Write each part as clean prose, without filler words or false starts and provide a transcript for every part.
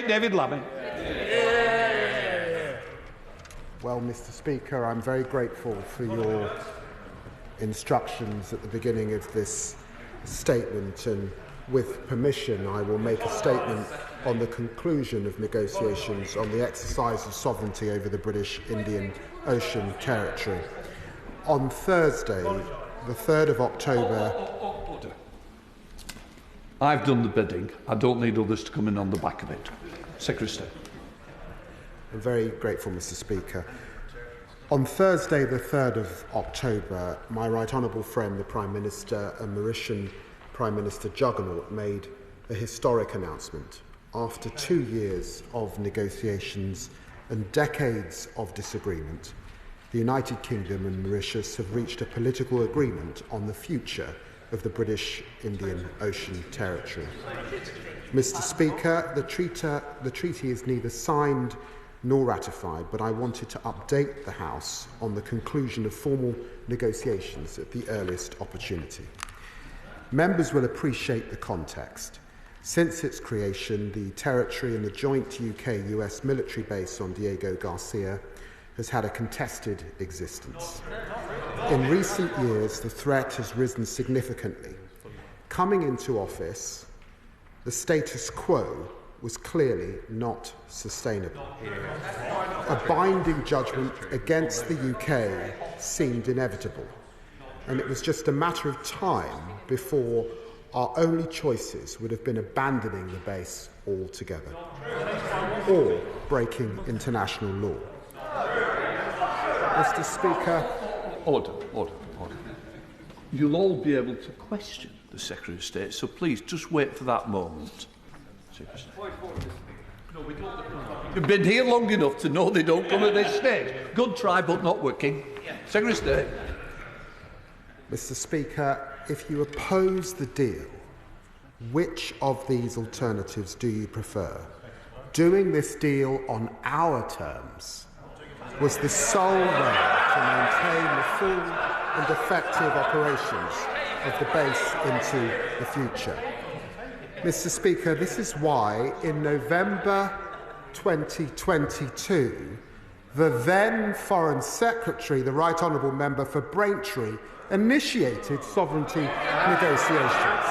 State David Lammy. Well, Mr. Speaker, I'm very grateful for your instructions at the beginning of this statement, and with permission, I will make a statement on the conclusion of negotiations on the exercise of sovereignty over the British Indian Ocean Territory. On Thursday, the 3rd of October... Order. I've done the bidding. I don't need others to come in on the back of it. Secretary of State. I'm very grateful, Mr. Speaker. On Thursday, the 3rd of October, my right honourable friend, the Prime Minister and Mauritian Prime Minister Juggernaut, made a historic announcement. After 2 years of negotiations and decades of disagreement, the United Kingdom and Mauritius have reached a political agreement on the future of the British Indian Ocean Territory. Mr. Speaker, the treaty is neither signed nor ratified, but I wanted to update the House on the conclusion of formal negotiations at the earliest opportunity. Members will appreciate the context. Since its creation, the territory and the joint UK-US military base on Diego Garcia has had a contested existence. In recent years, the threat has risen significantly. Coming into office, the status quo was clearly not sustainable. A binding judgment against the UK seemed inevitable, and it was just a matter of time before our only choices would have been abandoning the base altogether or breaking international law. Mr. Speaker. Order. You'll all be able to question the Secretary of State, so please just wait for that moment. You've been here long enough to know they don't come at this stage. Good try, but not working. Secretary of State. Mr. Speaker, if you oppose the deal, which of these alternatives do you prefer? Doing this deal on our terms was the sole way to maintain the full and effective operations of the base into the future. Mr. Speaker, this is why in November 2022, the then Foreign Secretary, the Right Honourable Member for Braintree, initiated sovereignty negotiations.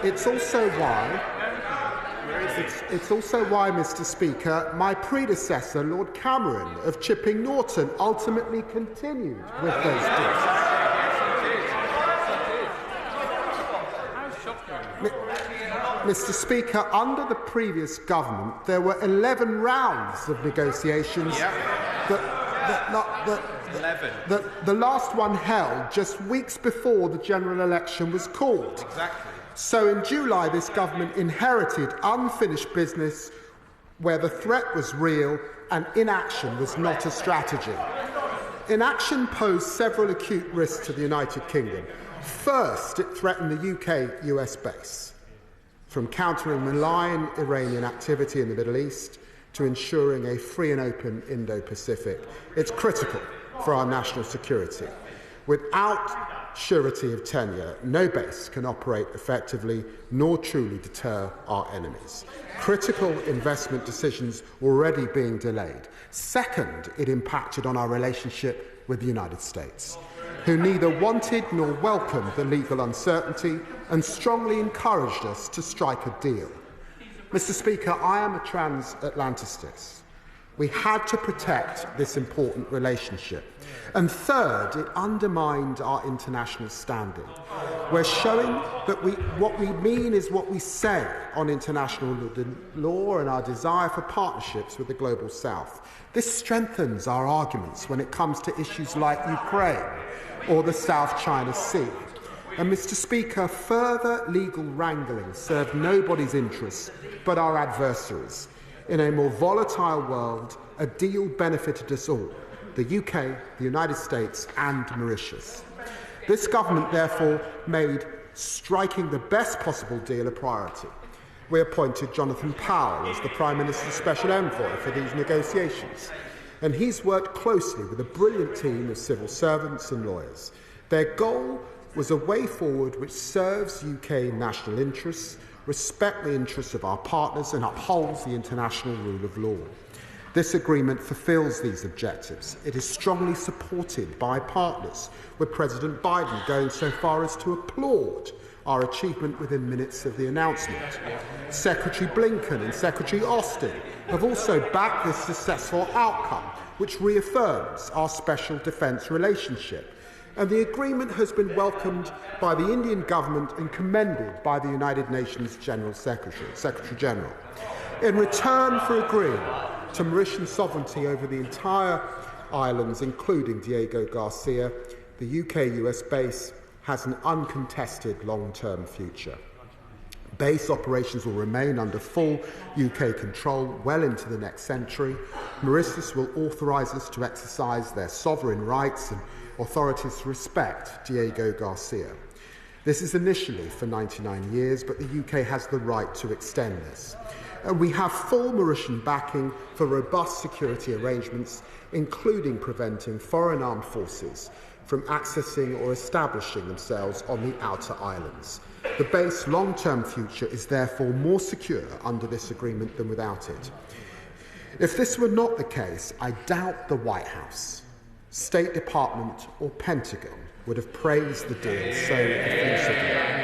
It's also why, Mr. Speaker, my predecessor, Lord Cameron of Chipping Norton, ultimately continued with those deals. Mr. Speaker, under the previous government, there were 11 rounds of negotiations. The last one held just weeks before the general election was called. Exactly. So in July, this government inherited unfinished business where the threat was real and inaction was not a strategy. Inaction posed several acute risks to the United Kingdom. First, it threatened the UK-US base, from countering malign Iranian activity in the Middle East to ensuring a free and open Indo-Pacific. It's critical for our national security. Without surety of tenure, no base can operate effectively nor truly deter our enemies. Critical investment decisions were already being delayed. Second, it impacted on our relationship with the United States, who neither wanted nor welcomed the legal uncertainty and strongly encouraged us to strike a deal. Mr. Speaker, I am a transatlanticist. We had to protect this important relationship. And third, it undermined our international standing. We're showing that what we mean is what we say on international law and our desire for partnerships with the Global South. This strengthens our arguments when it comes to issues like Ukraine or the South China Sea. And, Mr. Speaker, further legal wrangling served nobody's interests but our adversaries. In a more volatile world, a deal benefited us all, the UK, the United States and Mauritius. This government, therefore, made striking the best possible deal a priority. We appointed Jonathan Powell as the Prime Minister's Special Envoy for these negotiations, and he's worked closely with a brilliant team of civil servants and lawyers. Their goal was a way forward which serves UK national interests respects the interests of our partners and upholds the international rule of law. This agreement fulfils these objectives. It is strongly supported by partners, with President Biden going so far as to applaud our achievement within minutes of the announcement. Secretary Blinken and Secretary Austin have also backed this successful outcome, which reaffirms our special defence relationship. And the agreement has been welcomed by the Indian government and commended by the United Nations General Secretary General. In return for agreeing to Mauritian sovereignty over the entire islands, including Diego Garcia, the UK-US base has an uncontested long-term future. Base operations will remain under full UK control well into the next century. Mauritius will authorise us to exercise their sovereign rights and authorities respect Diego Garcia. This is initially for 99 years, but the UK has the right to extend this. We have full Mauritian backing for robust security arrangements, including preventing foreign armed forces from accessing or establishing themselves on the outer islands. The base's long-term future is therefore more secure under this agreement than without it. If this were not the case, I doubt the White House, State Department or Pentagon would have praised the deal so effusively.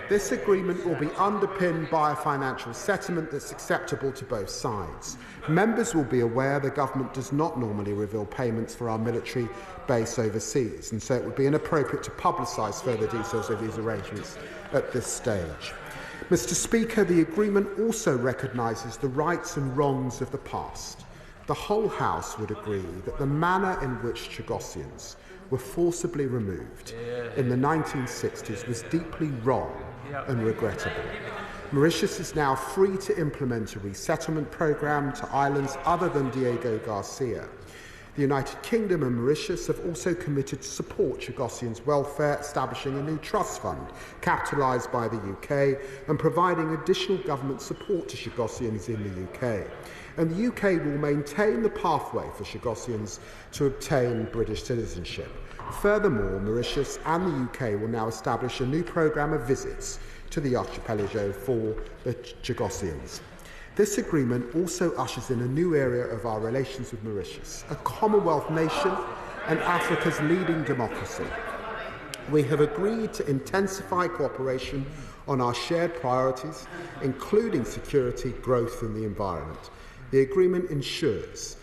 This agreement will be underpinned by a financial settlement that's acceptable to both sides. Members will be aware the government does not normally reveal payments for our military base overseas, and so it would be inappropriate to publicise further details of these arrangements at this stage. Mr. Speaker, the agreement also recognises the rights and wrongs of the past. The whole House would agree that the manner in which Chagossians were forcibly removed in the 1960s was deeply wrong and regrettable. Mauritius is now free to implement a resettlement programme to islands other than Diego Garcia. The United Kingdom and Mauritius have also committed to support Chagossians' welfare, establishing a new trust fund capitalised by the UK and providing additional government support to Chagossians in the UK. And the UK will maintain the pathway for Chagossians to obtain British citizenship. Furthermore, Mauritius and the UK will now establish a new programme of visits to the archipelago for the Chagossians. This agreement also ushers in a new area of our relations with Mauritius, a Commonwealth nation and Africa's leading democracy. We have agreed to intensify cooperation on our shared priorities, including security, growth and the environment. The agreement ensures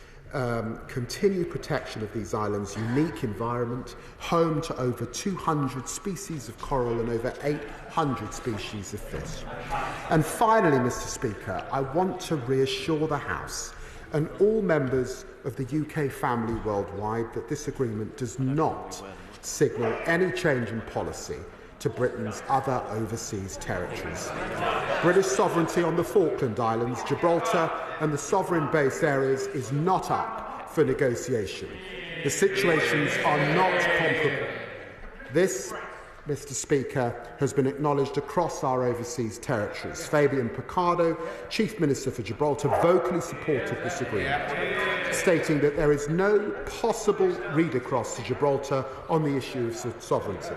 continued protection of these islands' unique environment, home to over 200 species of coral and over 800 species of fish. And finally, Mr. Speaker, I want to reassure the House and all members of the UK family worldwide that this agreement does not signal any change in policy to Britain's other overseas territories. British sovereignty on the Falkland Islands, Gibraltar and the sovereign base areas is not up for negotiation. The situations are not comparable. This, Mr. Speaker, has been acknowledged across our overseas territories. Fabian Picardo, Chief Minister for Gibraltar, vocally supported this agreement, stating that there is no possible read across to Gibraltar on the issue of sovereignty.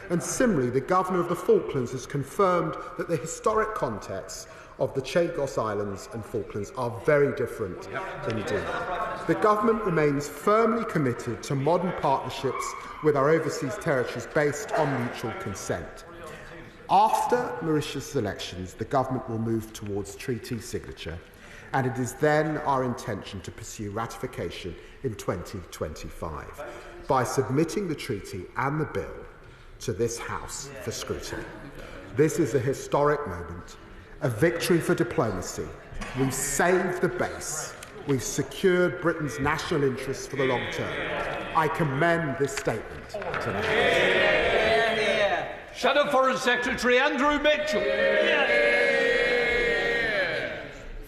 And similarly, the Governor of the Falklands has confirmed that the historic contexts of the Chagos Islands and Falklands are very different indeed. The Government remains firmly committed to modern partnerships with our overseas territories based on mutual consent. After Mauritius' elections, the Government will move towards treaty signature, and it is then our intention to pursue ratification in 2025 by submitting the treaty and the bill to this House for scrutiny. This is a historic moment, a victory for diplomacy. We've saved the base. We've secured Britain's national interests for the long term. I commend this statement today. Shadow Foreign Secretary Andrew Mitchell.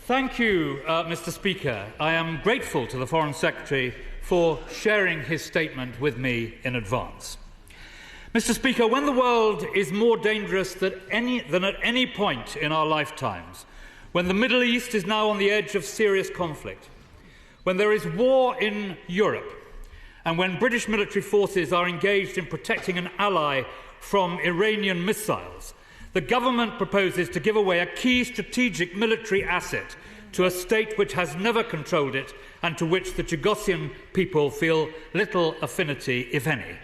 Thank you, Mr. Speaker. I am grateful to the Foreign Secretary for sharing his statement with me in advance. Mr. Speaker, when the world is more dangerous than at any point in our lifetimes, when the Middle East is now on the edge of serious conflict, when there is war in Europe, and when British military forces are engaged in protecting an ally from Iranian missiles, the government proposes to give away a key strategic military asset to a state which has never controlled it and to which the Chagosian people feel little affinity, if any.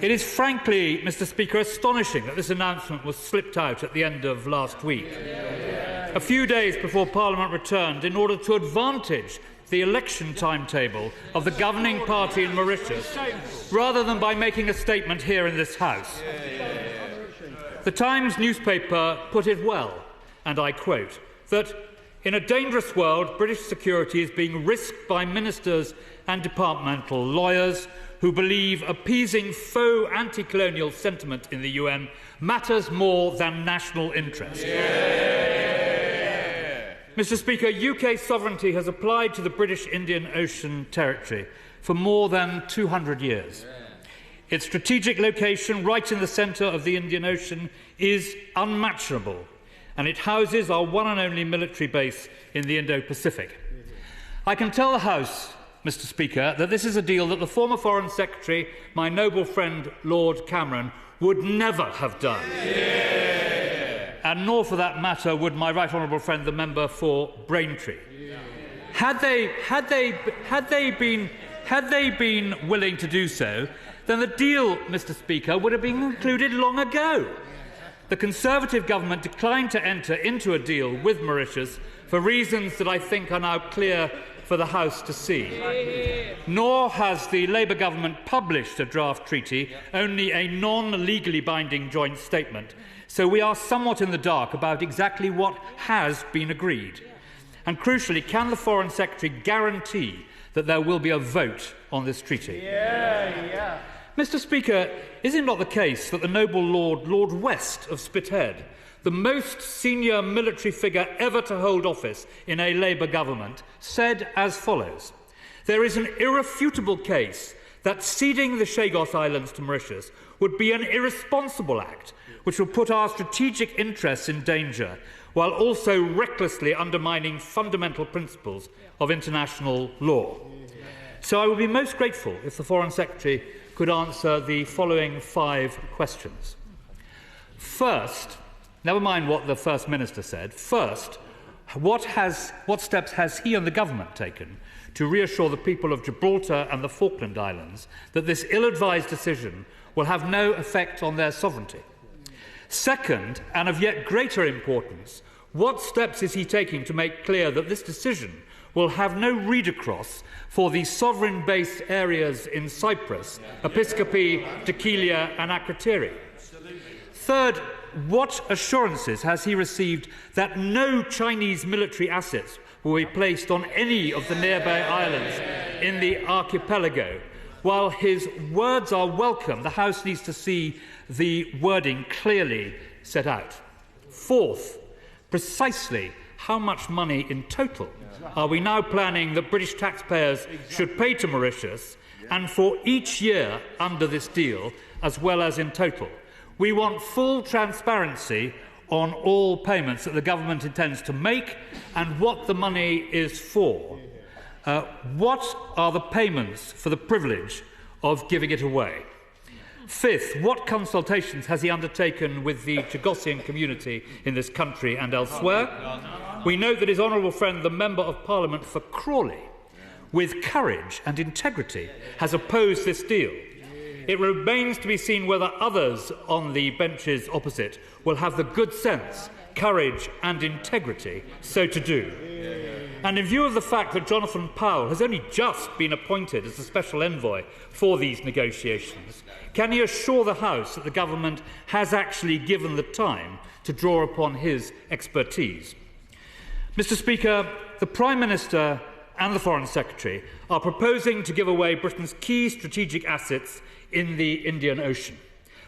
It is frankly, Mr. Speaker, astonishing that this announcement was slipped out at the end of last week, a few days before Parliament returned, in order to advantage the election timetable of the governing party in Mauritius, rather than by making a statement here in this House. The Times newspaper put it well, and I quote, that in a dangerous world, British security is being risked by ministers and departmental lawyers who believe appeasing faux anti-colonial sentiment in the UN matters more than national interest. Mr. Speaker, UK sovereignty has applied to the British Indian Ocean Territory for more than 200 years. Its strategic location, right in the centre of the Indian Ocean, is unmatchable, and it houses our one and only military base in the Indo-Pacific. I can tell the House, Mr. Speaker, that this is a deal that the former Foreign Secretary, my noble friend Lord Cameron, would never have done. And nor, for that matter, would my right honourable friend, the member for Braintree. Had they been willing to do so, then the deal, Mr. Speaker, would have been concluded long ago. The Conservative government declined to enter into a deal with Mauritius for reasons that I think are now clear for the House to see. Nor has the Labour government published a draft treaty, only a non-legally binding joint statement. So we are somewhat in the dark about exactly what has been agreed. And crucially, can the Foreign Secretary guarantee that there will be a vote on this treaty? Mr. Speaker, is it not the case that the noble Lord West of Spithead, the most senior military figure ever to hold office in a Labour government, said as follows: "There is an irrefutable case that ceding the Chagos Islands to Mauritius would be an irresponsible act which will put our strategic interests in danger, while also recklessly undermining fundamental principles of international law." So I would be most grateful if the Foreign Secretary could answer the following 5 questions. First, never mind what the First Minister said, first, what steps has he and the government taken to reassure the people of Gibraltar and the Falkland Islands that this ill-advised decision will have no effect on their sovereignty? Second, and of yet greater importance, what steps is he taking to make clear that this decision will have no read-across for the sovereign-based areas in Cyprus, Episcopi, Dekelia and Akrotiri? Third, what assurances has he received that no Chinese military assets will be placed on any of the nearby islands in the archipelago? While his words are welcome, the House needs to see the wording clearly set out. Fourth, precisely how much money in total are we now planning that British taxpayers should pay to Mauritius, and for each year under this deal, as well as in total? We want full transparency on all payments that the government intends to make and what the money is for. What are the payments for the privilege of giving it away? Fifth, what consultations has he undertaken with the Chagosian community in this country and elsewhere? We note that his honourable friend, the Member of Parliament for Crawley, with courage and integrity, has opposed this deal. It remains to be seen whether others on the benches opposite will have the good sense, courage and integrity so to do. And in view of the fact that Jonathan Powell has only just been appointed as the Special Envoy for these negotiations, can he assure the House that the government has actually given the time to draw upon his expertise? Mr. Speaker, the Prime Minister and the Foreign Secretary are proposing to give away Britain's key strategic assets in the Indian Ocean.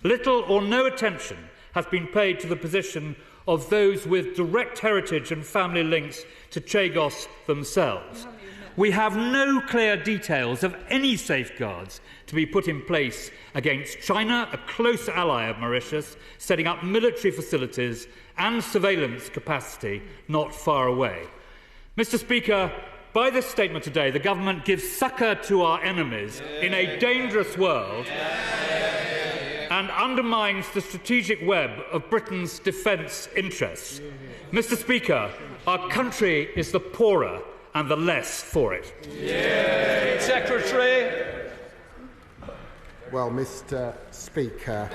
Little or no attention has been paid to the position of those with direct heritage and family links to Chagos themselves. We have no clear details of any safeguards to be put in place against China, a close ally of Mauritius, setting up military facilities and surveillance capacity not far away. Mr. Speaker, by this statement today, the government gives succour to our enemies in a dangerous world and undermines the strategic web of Britain's defence interests. Mr. Speaker, our country is the poorer and the less for it. Secretary. Well, Mr. Speaker,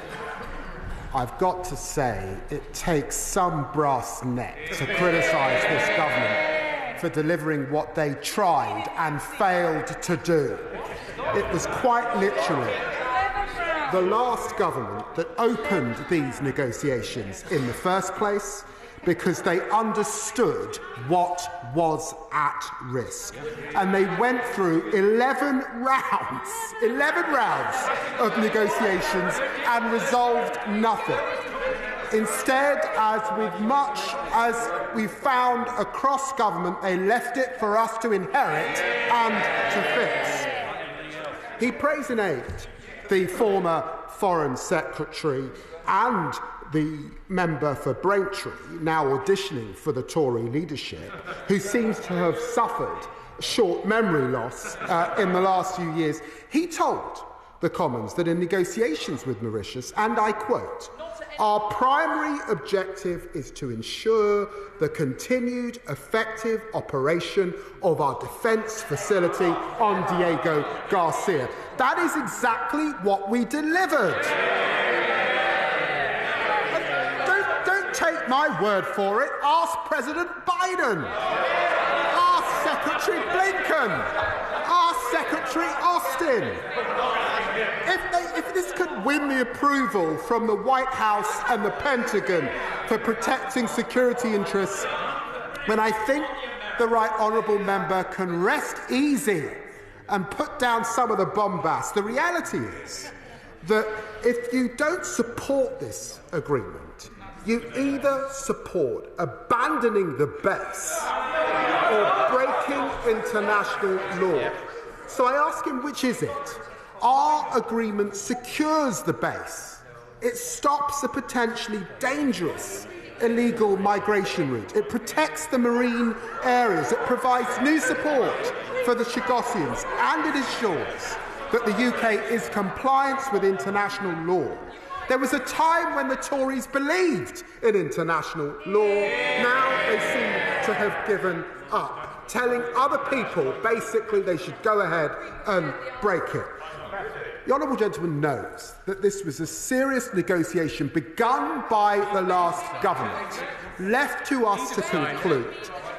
I've got to say it takes some brass neck to criticise this government for delivering what they tried and failed to do. It was quite literally the last government that opened these negotiations in the first place because they understood what was at risk. And they went through 11 rounds of negotiations and resolved nothing. Instead, as with much as we found across government, they left it for us to inherit and to fix. He praised in aid the former Foreign Secretary and the member for Braintree, now auditioning for the Tory leadership, who seems to have suffered short memory loss in the last few years. He told the Commons that in negotiations with Mauritius, and I quote, "Our primary objective is to ensure the continued effective operation of our defence facility on Diego Garcia." That is exactly what we delivered. Don't take my word for it. Ask President Biden. Ask Secretary Blinken. Ask Secretary Austin. If this could win the approval from the White House and the Pentagon for protecting security interests, then I think the right honourable member can rest easy and put down some of the bombast. The reality is that if you don't support this agreement, you either support abandoning the base or breaking international law. So I ask him, which is it? Our agreement secures the base. It stops a potentially dangerous illegal migration route. It protects the marine areas. It provides new support for the Chagossians, and it ensures that the UK is compliant with international law. There was a time when the Tories believed in international law. Now they seem to have given up, telling other people basically they should go ahead and break it. The honourable gentleman knows that this was a serious negotiation begun by the last government, left to us to conclude.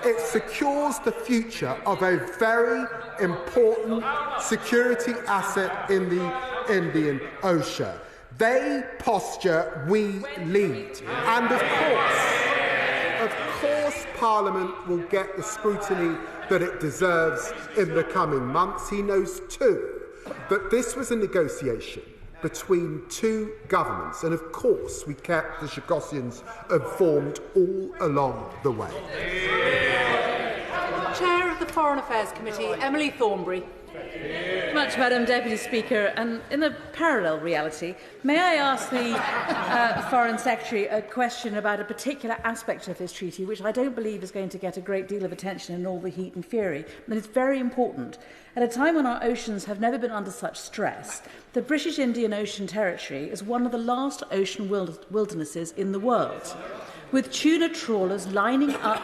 It secures the future of a very important security asset in the Indian Ocean. They posture, we lead. And of course, Parliament will get the scrutiny that it deserves in the coming months. He knows too that this was a negotiation between two governments, and of course we kept the Chagossians informed all along the way. Chair of the Foreign Affairs Committee, Emily Thornberry. Much, Madam Deputy Speaker. And in a parallel reality, may I ask the Foreign Secretary a question about a particular aspect of this treaty, which I don't believe is going to get a great deal of attention in all the heat and fury, but it's very important. At a time when our oceans have never been under such stress, the British Indian Ocean Territory is one of the last ocean wildernesses in the world, with tuna trawlers lining up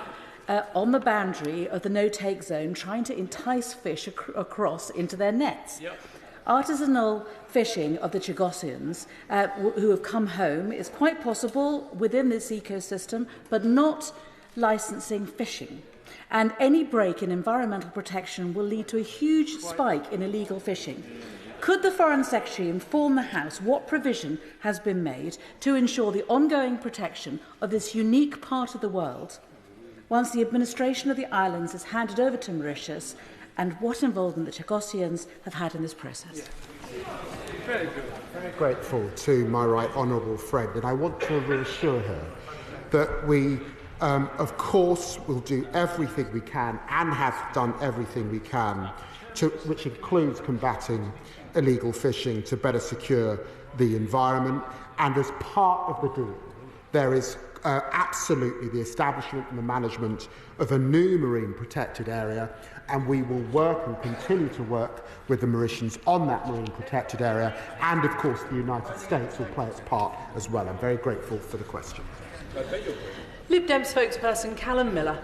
on the boundary of the no-take zone, trying to entice fish across into their nets. Yep. Artisanal fishing of the Chagossians who have come home is quite possible within this ecosystem, but not licensing fishing. And any break in environmental protection will lead to a huge spike in illegal fishing. Could the Foreign Secretary inform the House what provision has been made to ensure the ongoing protection of this unique part of the world once the administration of the islands is handed over to Mauritius, and what involvement the Chagossians have had in this process? Very good. Very grateful to my right honourable friend, and I want to reassure her that we, of course, will do everything we can and have done everything we can, which includes combating illegal fishing to better secure the environment. And as part of the deal, there is absolutely the establishment and the management of a new marine protected area, and we will work and continue to work with the Mauritians on that marine protected area, and of course the United States will play its part as well. I'm very grateful for the question. Lib Dem spokesperson Calum Miller.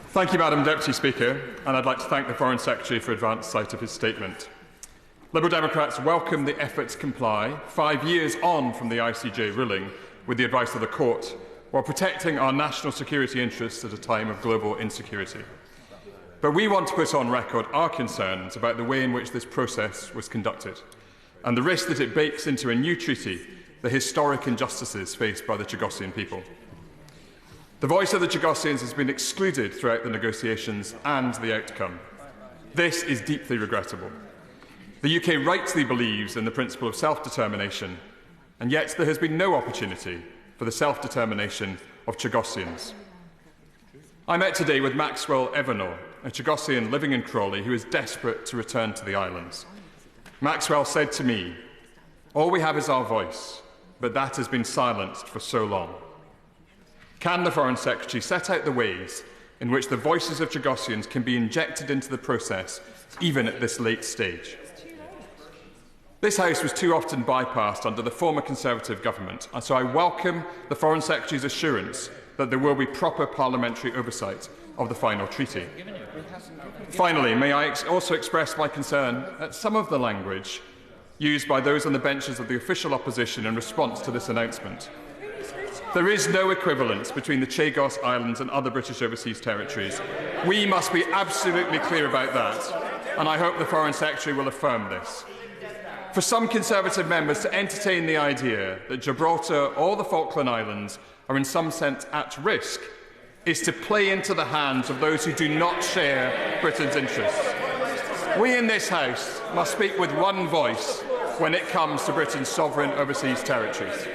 Thank you, Madam Deputy Speaker, and I'd like to thank the Foreign Secretary for advance sight of his statement. Liberal Democrats welcome the effort to comply, 5 years on from the ICJ ruling, with the advice of the Court, while protecting our national security interests at a time of global insecurity. But we want to put on record our concerns about the way in which this process was conducted, and the risk that it bakes into a new treaty the historic injustices faced by the Chagossian people. The voice of the Chagossians has been excluded throughout the negotiations and the outcome. This is deeply regrettable. The UK rightly believes in the principle of self-determination, and yet there has been no opportunity for the self-determination of Chagossians. I met today with Maxwell Evernor, a Chagossian living in Crawley who is desperate to return to the islands. Maxwell said to me, "All we have is our voice, but that has been silenced for so long." Can the Foreign Secretary set out the ways in which the voices of Chagossians can be injected into the process, even at this late stage? This House was too often bypassed under the former Conservative government, and so I welcome the Foreign Secretary's assurance that there will be proper parliamentary oversight of the final treaty. Finally, may I also express my concern at some of the language used by those on the benches of the official opposition in response to this announcement. There is no equivalence between the Chagos Islands and other British overseas territories. We must be absolutely clear about that, and I hope the Foreign Secretary will affirm this. For some Conservative members to entertain the idea that Gibraltar or the Falkland Islands are in some sense at risk is to play into the hands of those who do not share Britain's interests. We in this House must speak with one voice when it comes to Britain's sovereign overseas territories.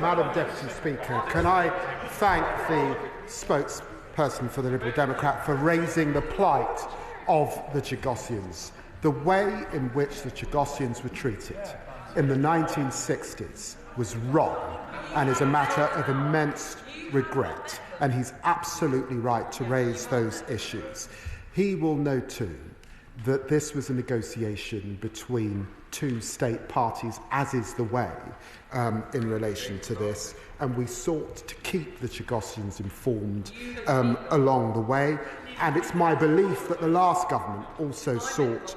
Madam Deputy Speaker, can I thank the spokesperson for the Liberal Democrat for raising the plight of the Chagossians. The way in which the Chagossians were treated in the 1960s was wrong and is a matter of immense regret, and he's absolutely right to raise those issues. He will know too that this was a negotiation between two state parties, as is the way in relation to this, and we sought to keep the Chagossians informed along the way, and it's my belief that the last government also sought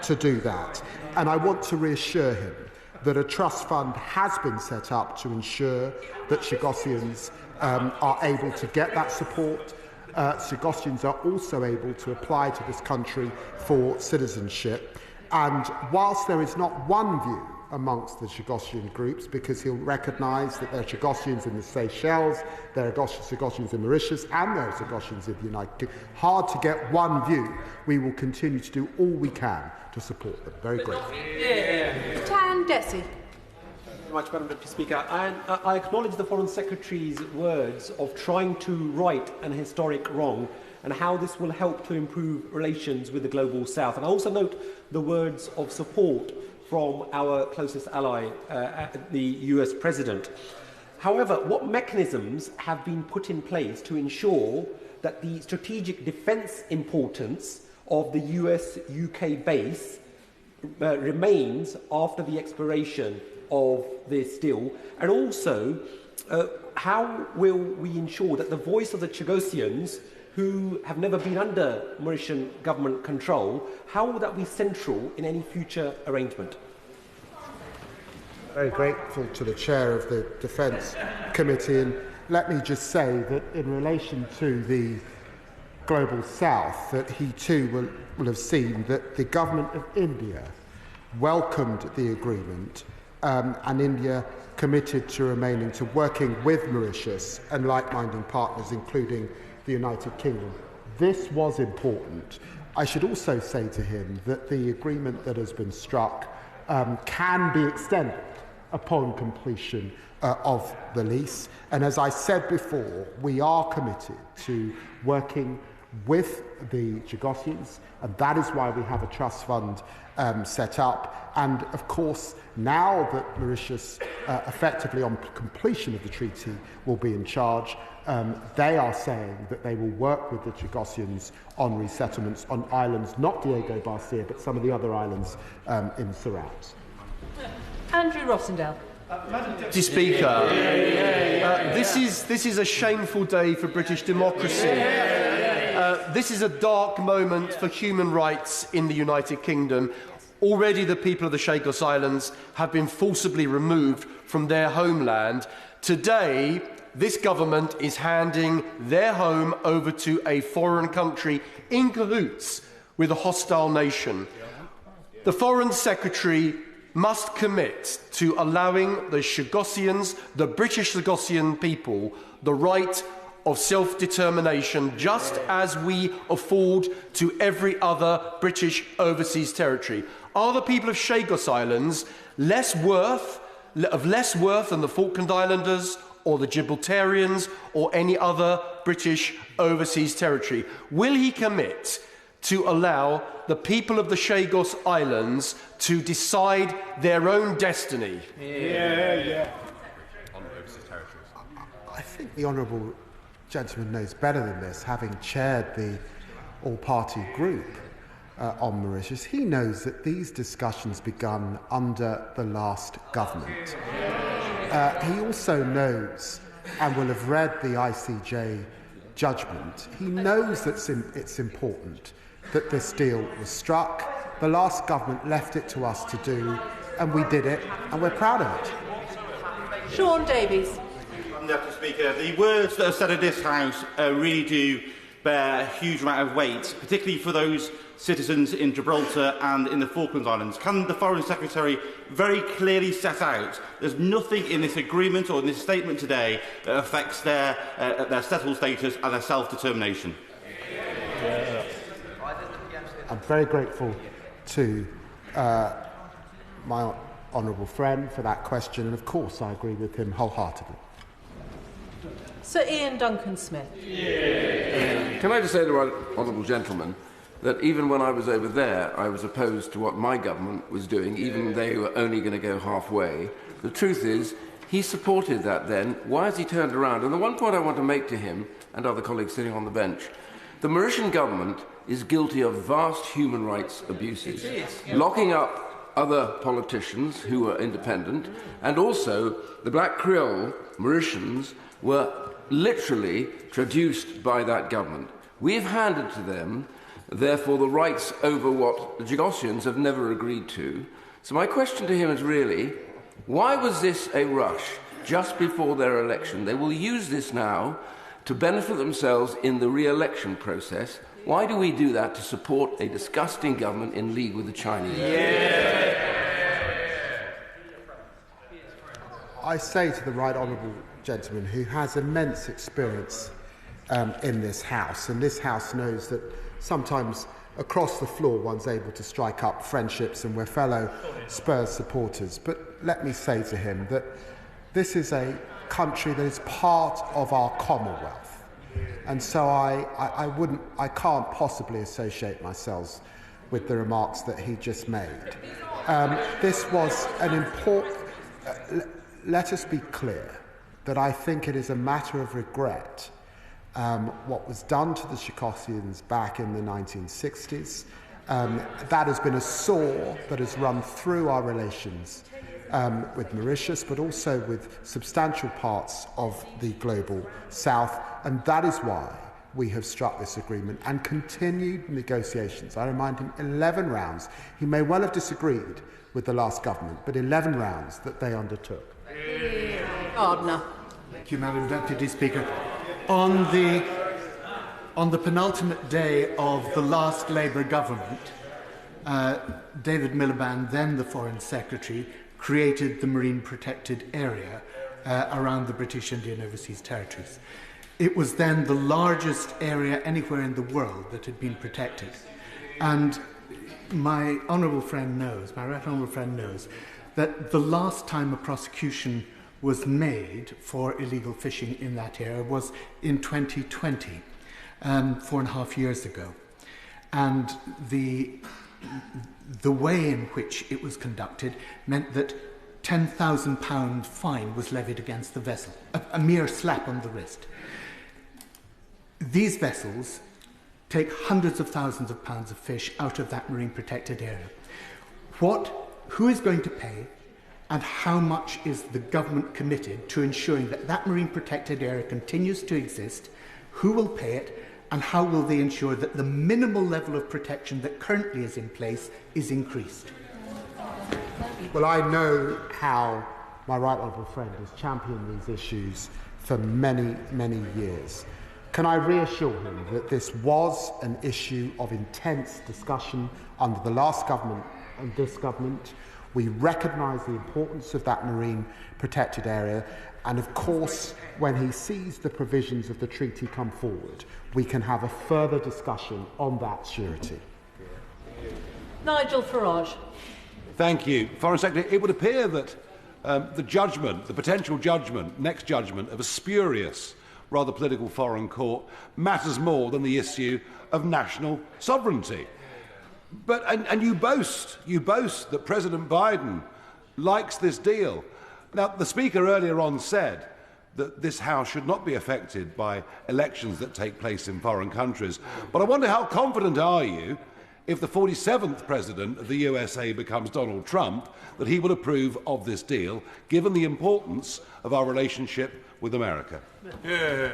to do that. And I want to reassure him that a trust fund has been set up to ensure that Chagossians are able to get that support. Chagossians are also able to apply to this country for citizenship. And whilst there is not one view amongst the Chagossian groups, because he'll recognise that there are Chagossians in the Seychelles, there are Chagossians in Mauritius, and there are Chagossians in the United Kingdom, hard to get one view, we will continue to do all we can to support them. Very grateful. Tan Dhesi. Much, Madam Deputy Speaker. And I acknowledge the Foreign Secretary's words of trying to right an historic wrong and how this will help to improve relations with the Global South. And I also note the words of support from our closest ally, the US President. However, what mechanisms have been put in place to ensure that the strategic defence importance of the US-UK base remains after the expiration of this deal? And also, how will we ensure that the voice of the Chagossians, who have never been under Mauritian government control, how will that be central in any future arrangement? Very grateful to the chair of the Defence Committee, and let me just say that in relation to the Global South, that he too will have seen that the government of India welcomed the agreement, and India committed to remaining to working with Mauritius and like-minded partners, including the United Kingdom. This was important. I should also say to him that the agreement that has been struck can be extended upon completion of the lease. And as I said before, we are committed to working with the Chagosians, and that is why we have a trust fund set up. And of course, now that Mauritius, effectively on completion of the treaty, will be in charge, they are saying that they will work with the Chagosians on resettlements on islands, not Diego Garcia, but some of the other islands in surrounds. Andrew Rosindell. Madam Deputy Speaker, this is a shameful day for British democracy. This is a dark moment for human rights in the United Kingdom. Already the people of the Chagos Islands have been forcibly removed from their homeland. Today, this government is handing their home over to a foreign country in cahoots with a hostile nation. The Foreign Secretary must commit to allowing the Chagosians, the British Chagosian people, the right of self-determination, just as we afford to every other British overseas territory. Are the people of Chagos Islands less worth than the Falkland Islanders or the Gibraltarians or any other British overseas territory? Will he commit to allow the people of the Chagos Islands to decide their own destiny? I think the honourable gentleman knows better than this, having chaired the all-party group on Mauritius. He knows that these discussions begun under the last government. He also knows, and will have read the ICJ judgment, he knows that it's important that this deal was struck. The last government left it to us to do, and we did it, and we're proud of it. Shaun Davies. Mr. Speaker, the words that are said in this House really do bear a huge amount of weight, particularly for those citizens in Gibraltar and in the Falkland Islands. Can the Foreign Secretary very clearly set out there's nothing in this agreement or in this statement today that affects their settled status and their self-determination? I'm very grateful to my honourable friend for that question, and of course I agree with him wholeheartedly. Sir Iain Duncan Smith. Can I just say to the honourable gentleman that even when I was over there, I was opposed to what my government was doing, even they were only going to go halfway. The truth is, he supported that then. Why has he turned around? And the one point I want to make to him and other colleagues sitting on the bench, the Mauritian government is guilty of vast human rights abuses, locking up other politicians who were independent, and also the Black Creole Mauritians were literally traduced by that government. We've handed to them, therefore, the rights over what the Chagosians have never agreed to. So my question to him is really, why was this a rush just before their election? They will use this now to benefit themselves in the re-election process. Why do we do that? To support a disgusting government in league with the Chinese? I say to the right honourable gentleman, who has immense experience in this House, and this House knows that sometimes across the floor one's able to strike up friendships and we're fellow Spurs supporters, but let me say to him that this is a country that is part of our Commonwealth, and so I can't possibly associate myself with the remarks that he just made. This was an important... let us be clear that I think it is a matter of regret what was done to the Chagosians back in the 1960s. That has been a sore that has run through our relations with Mauritius, but also with substantial parts of the global south, and that is why we have struck this agreement and continued negotiations. I remind him, 11 rounds. He may well have disagreed with the last government, but 11 rounds that they undertook. Gardiner. Thank you, Madam Deputy Speaker. On the penultimate day of the last Labour government, David Miliband, then the Foreign Secretary, created the Marine Protected Area around the British Indian Overseas Territories. It was then the largest area anywhere in the world that had been protected. And my honourable friend knows, my right honourable friend knows, that the last time a prosecution was made for illegal fishing in that area was in 2020. 4.5 years ago. And the way in which it was conducted meant that £10,000 fine was levied against the vessel, a mere slap on the wrist. These vessels take hundreds of thousands of pounds of fish out of that marine protected area. Who is going to pay, and how much is the government committed to ensuring that that marine protected area continues to exist? Who will pay it, and how will they ensure that the minimal level of protection that currently is in place is increased? Well, I know how my right honourable friend has championed these issues for many, many years. Can I reassure him that this was an issue of intense discussion under the last government and this government? We recognise the importance of that marine protected area, and of course, when he sees the provisions of the treaty come forward, we can have a further discussion on that surety. Nigel Farage. Thank you. Foreign Secretary, it would appear that the potential judgment, next judgment of a spurious, rather political foreign court matters more than the issue of national sovereignty. But and you boast that President Biden likes this deal. Now, the Speaker earlier on said that this House should not be affected by elections that take place in foreign countries. But I wonder, how confident are you, if the 47th President of the USA becomes Donald Trump, that he will approve of this deal, given the importance of our relationship with America? Yeah.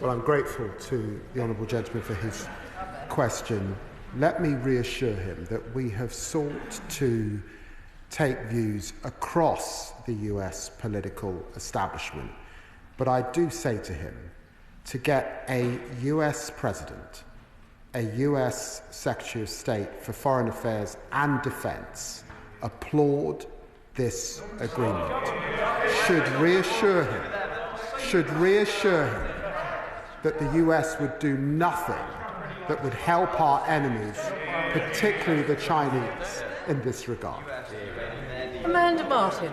Well, I'm grateful to the honourable gentleman for his question. Let me reassure him that we have sought to take views across the US political establishment. But I do say to him, to get a US President, a US Secretary of State for Foreign Affairs and Defence applaud this agreement should reassure him that the US would do nothing that would help our enemies, particularly the Chinese, in this regard. Amanda Martin.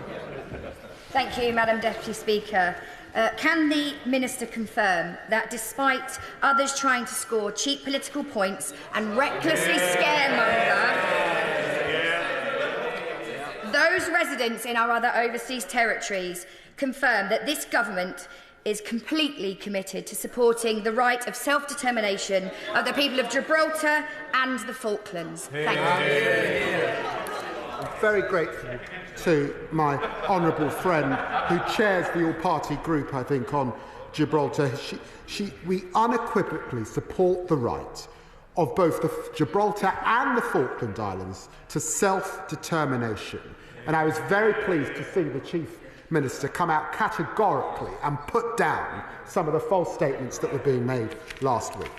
Thank you, Madam Deputy Speaker. Can the Minister confirm that despite others trying to score cheap political points and recklessly scaremonger, those residents in our other overseas territories confirm that this government is completely committed to supporting the right of self-determination of the people of Gibraltar and the Falklands? Thank you. I'm very grateful to my honourable friend who chairs the all-party group, I think, on Gibraltar. We unequivocally support the right of both the Gibraltar and the Falkland Islands to self-determination. And I was very pleased to see the Chief Minister come out categorically and put down some of the false statements that were being made last week.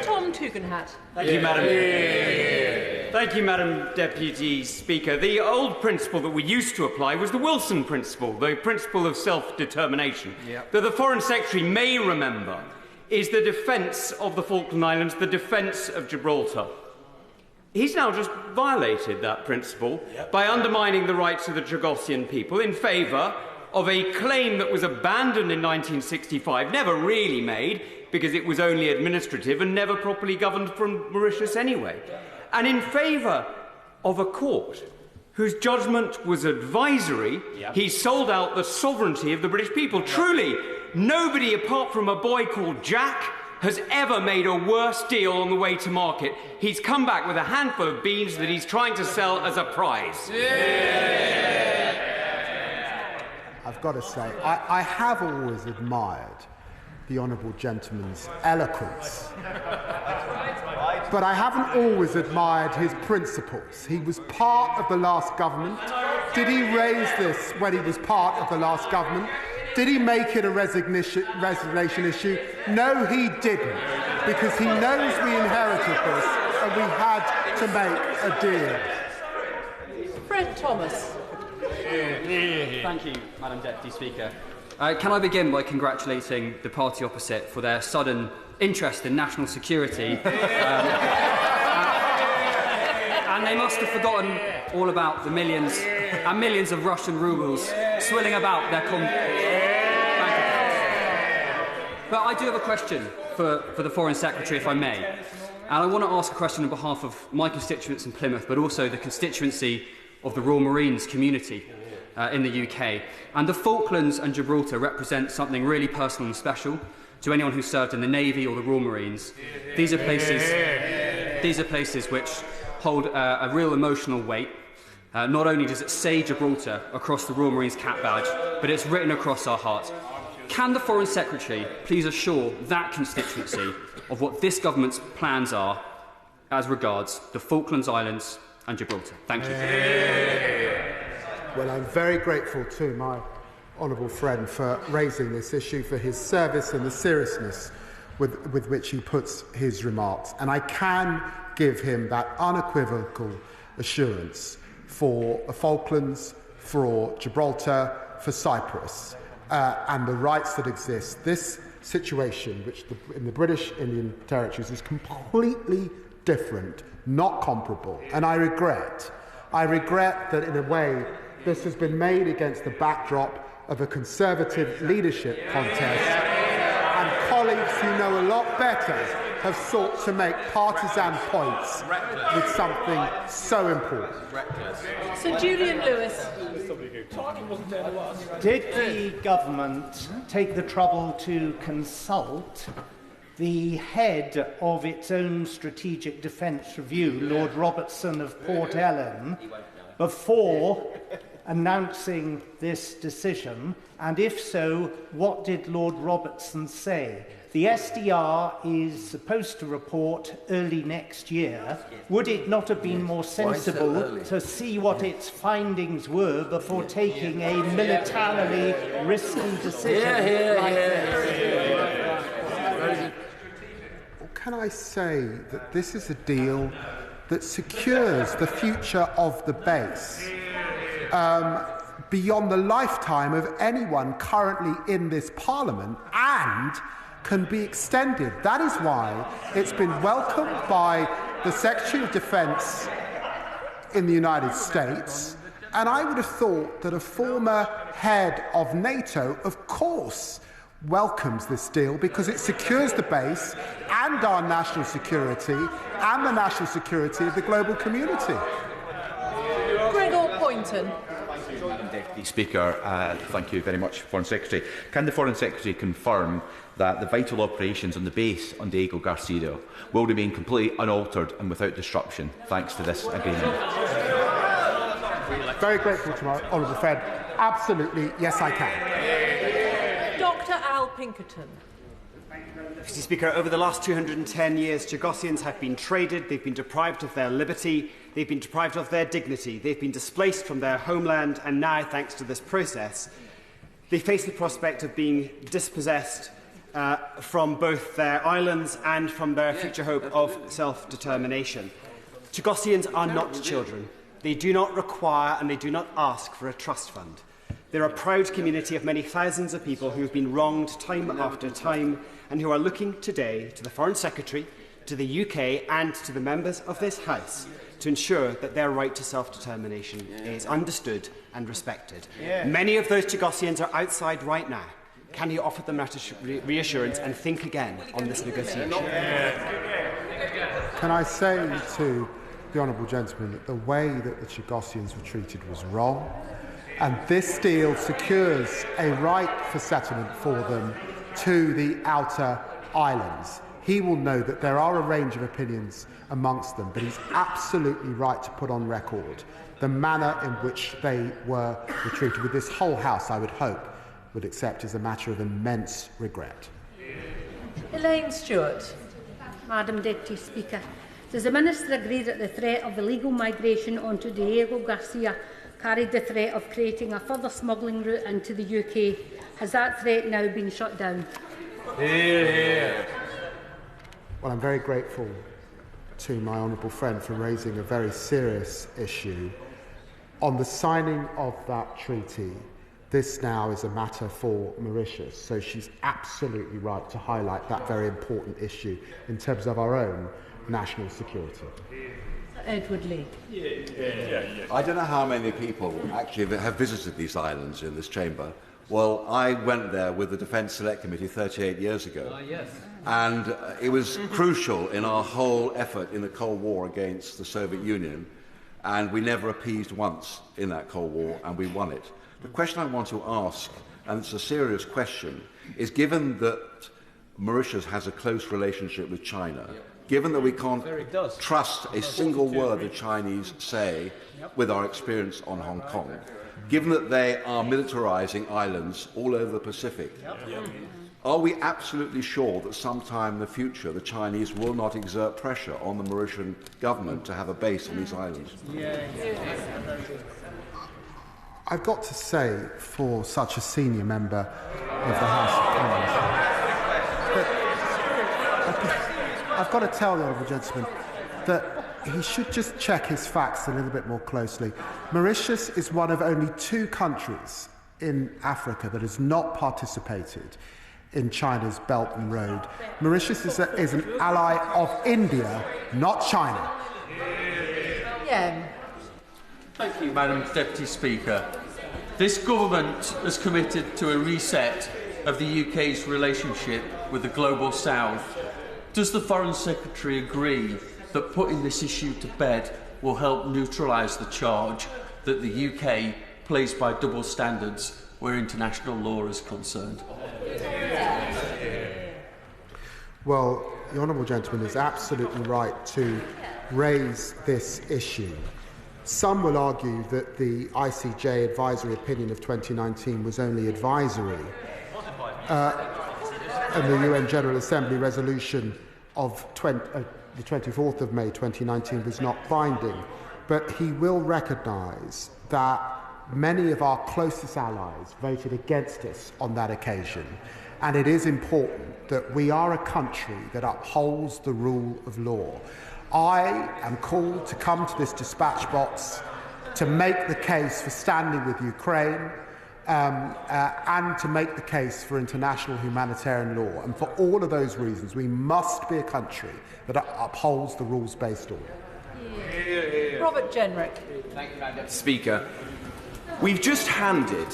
Tom Tugendhat. Thank you, Madam. Thank you, Madam Deputy Speaker. The old principle that we used to apply was the Wilson principle, the principle of self-determination, that the Foreign Secretary may remember is the defence of the Falkland Islands, the defence of Gibraltar. He's now just violated that principle by undermining the rights of the Chagosian people in favour of a claim that was abandoned in 1965, never really made, because it was only administrative and never properly governed from Mauritius anyway, and in favour of a court whose judgment was advisory. He sold out the sovereignty of the British people. Truly, nobody apart from a boy called Jack has ever made a worse deal on the way to market. He's come back with a handful of beans that he's trying to sell as a prize. I've got to say, I have always admired the honourable gentleman's eloquence, but I haven't always admired his principles. He was part of the last government. Did he raise this when he was part of the last government? Did he make it a resignation issue? No, he didn't, because he knows we inherited this and we had to make a deal. Fred Thomas. Thank you, Madam Deputy Speaker. Can I begin by congratulating the party opposite for their sudden interest in national security? And they must have forgotten all about the millions and millions of Russian rubles swilling about their bank accounts. But I do have a question for the Foreign Secretary, if I may. And I want to ask a question on behalf of my constituents in Plymouth, but also the constituency of the Royal Marines community in the UK. And the Falklands and Gibraltar represent something really personal and special to anyone who served in the Navy or the Royal Marines. These are places which hold a real emotional weight. Not only does it say Gibraltar across the Royal Marines cap badge, but it's written across our hearts. Can the Foreign Secretary please assure that constituency of what this government's plans are as regards the Falklands Islands and Gibraltar? Thank you. Well, I'm very grateful to my honourable friend for raising this issue, for his service and the seriousness with which he puts his remarks. And I can give him that unequivocal assurance for the Falklands, for Gibraltar, for Cyprus, and the rights that exist. This situation, which in the British Indian territories is completely different, not comparable. And I regret that in a way this has been made against the backdrop of a Conservative leadership contest, and colleagues who know a lot better have sought to make partisan points with something so important. Sir Julian Lewis. Did the government take the trouble to consult the head of its own strategic defence review, Lord Robertson of Port Ellen, before announcing this decision? And if so, what did Lord Robertson say? The SDR is supposed to report early next year. Would it not have been more sensible to see what its findings were before taking a militarily risky decision like this? Can I say that this is a deal that secures the future of the base beyond the lifetime of anyone currently in this Parliament, and can be extended? That is why it's been welcomed by the Secretary of Defence in the United States, and I would have thought that a former head of NATO, of course, welcomes this deal because it secures the base and our national security and the national security of the global community. Gregor Poynton. Deputy Speaker, thank you very much, Foreign Secretary. Can the Foreign Secretary confirm that the vital operations on the base on Diego Garcia will remain completely unaltered and without disruption thanks to this agreement? Very grateful to my honourable friend. Absolutely, yes, I can. Dr. Al Pinkerton. Mr. Speaker, over the last 210 years, Chagossians have been traded, they've been deprived of their liberty, they've been deprived of their dignity, they've been displaced from their homeland, and now, thanks to this process, they face the prospect of being dispossessed from both their islands and from their future hope of self-determination. Chagossians are not children. They do not require and they do not ask for a trust fund. They're a proud community of many thousands of people who have been wronged time after time and who are looking today to the Foreign Secretary, to the UK and to the members of this House to ensure that their right to self-determination is understood and respected. Many of those Chagossians are outside right now. Can you offer them that reassurance and think again on this negotiation? Can I say to the honourable gentleman that the way that the Chagossians were treated was wrong, and this deal secures a right for settlement for them to the outer islands. He will know that there are a range of opinions amongst them, but he's absolutely right to put on record the manner in which they were treated, with this whole House, I would hope, would accept as a matter of immense regret. Elaine Stewart. Madam Deputy Speaker, does the Minister agree that the threat of illegal migration onto Diego Garcia carried the threat of creating a further smuggling route into the UK? Has that threat now been shut down? Well, I'm very grateful to my honourable friend for raising a very serious issue. On the signing of that treaty, this now is a matter for Mauritius, so she's absolutely right to highlight that very important issue in terms of our own national security. Edward Lee. I don't know how many people actually have visited these islands in this chamber. Well, I went there with the Defence Select Committee 38 years ago. And it was crucial in our whole effort in the Cold War against the Soviet Union, and we never appeased once in that Cold War, and we won it. The question I want to ask, and it's a serious question, is given that Mauritius has a close relationship with China, given that we can't trust a single word the Chinese say with our experience on Hong Kong, given that they are militarising islands all over the Pacific, are we absolutely sure that sometime in the future the Chinese will not exert pressure on the Mauritian government to have a base on these islands? I've got to say, for such a senior member of the House of Commons, that I've got to tell the honourable gentleman that he should just check his facts a little bit more closely. Mauritius is one of only 2 countries in Africa that has not participated in China's Belt and Road. Mauritius is an ally of India, not China. Iain. Thank you, Madam Deputy Speaker. This government has committed to a reset of the UK's relationship with the Global South. Does the Foreign Secretary agree that putting this issue to bed will help neutralise the charge that the UK plays by double standards where international law is concerned? Well, the honourable gentleman is absolutely right to raise this issue. Some will argue that the ICJ advisory opinion of 2019 was only advisory, and the UN General Assembly resolution of the 24th of May 2019 was not binding. But he will recognise that many of our closest allies voted against us on that occasion, and it is important that we are a country that upholds the rule of law. I am called to come to this dispatch box to make the case for standing with Ukraine and to make the case for international humanitarian law. And for all of those reasons, we must be a country that upholds the rules-based order. Robert Jenrick. Thank you, Madam Speaker. We've just handed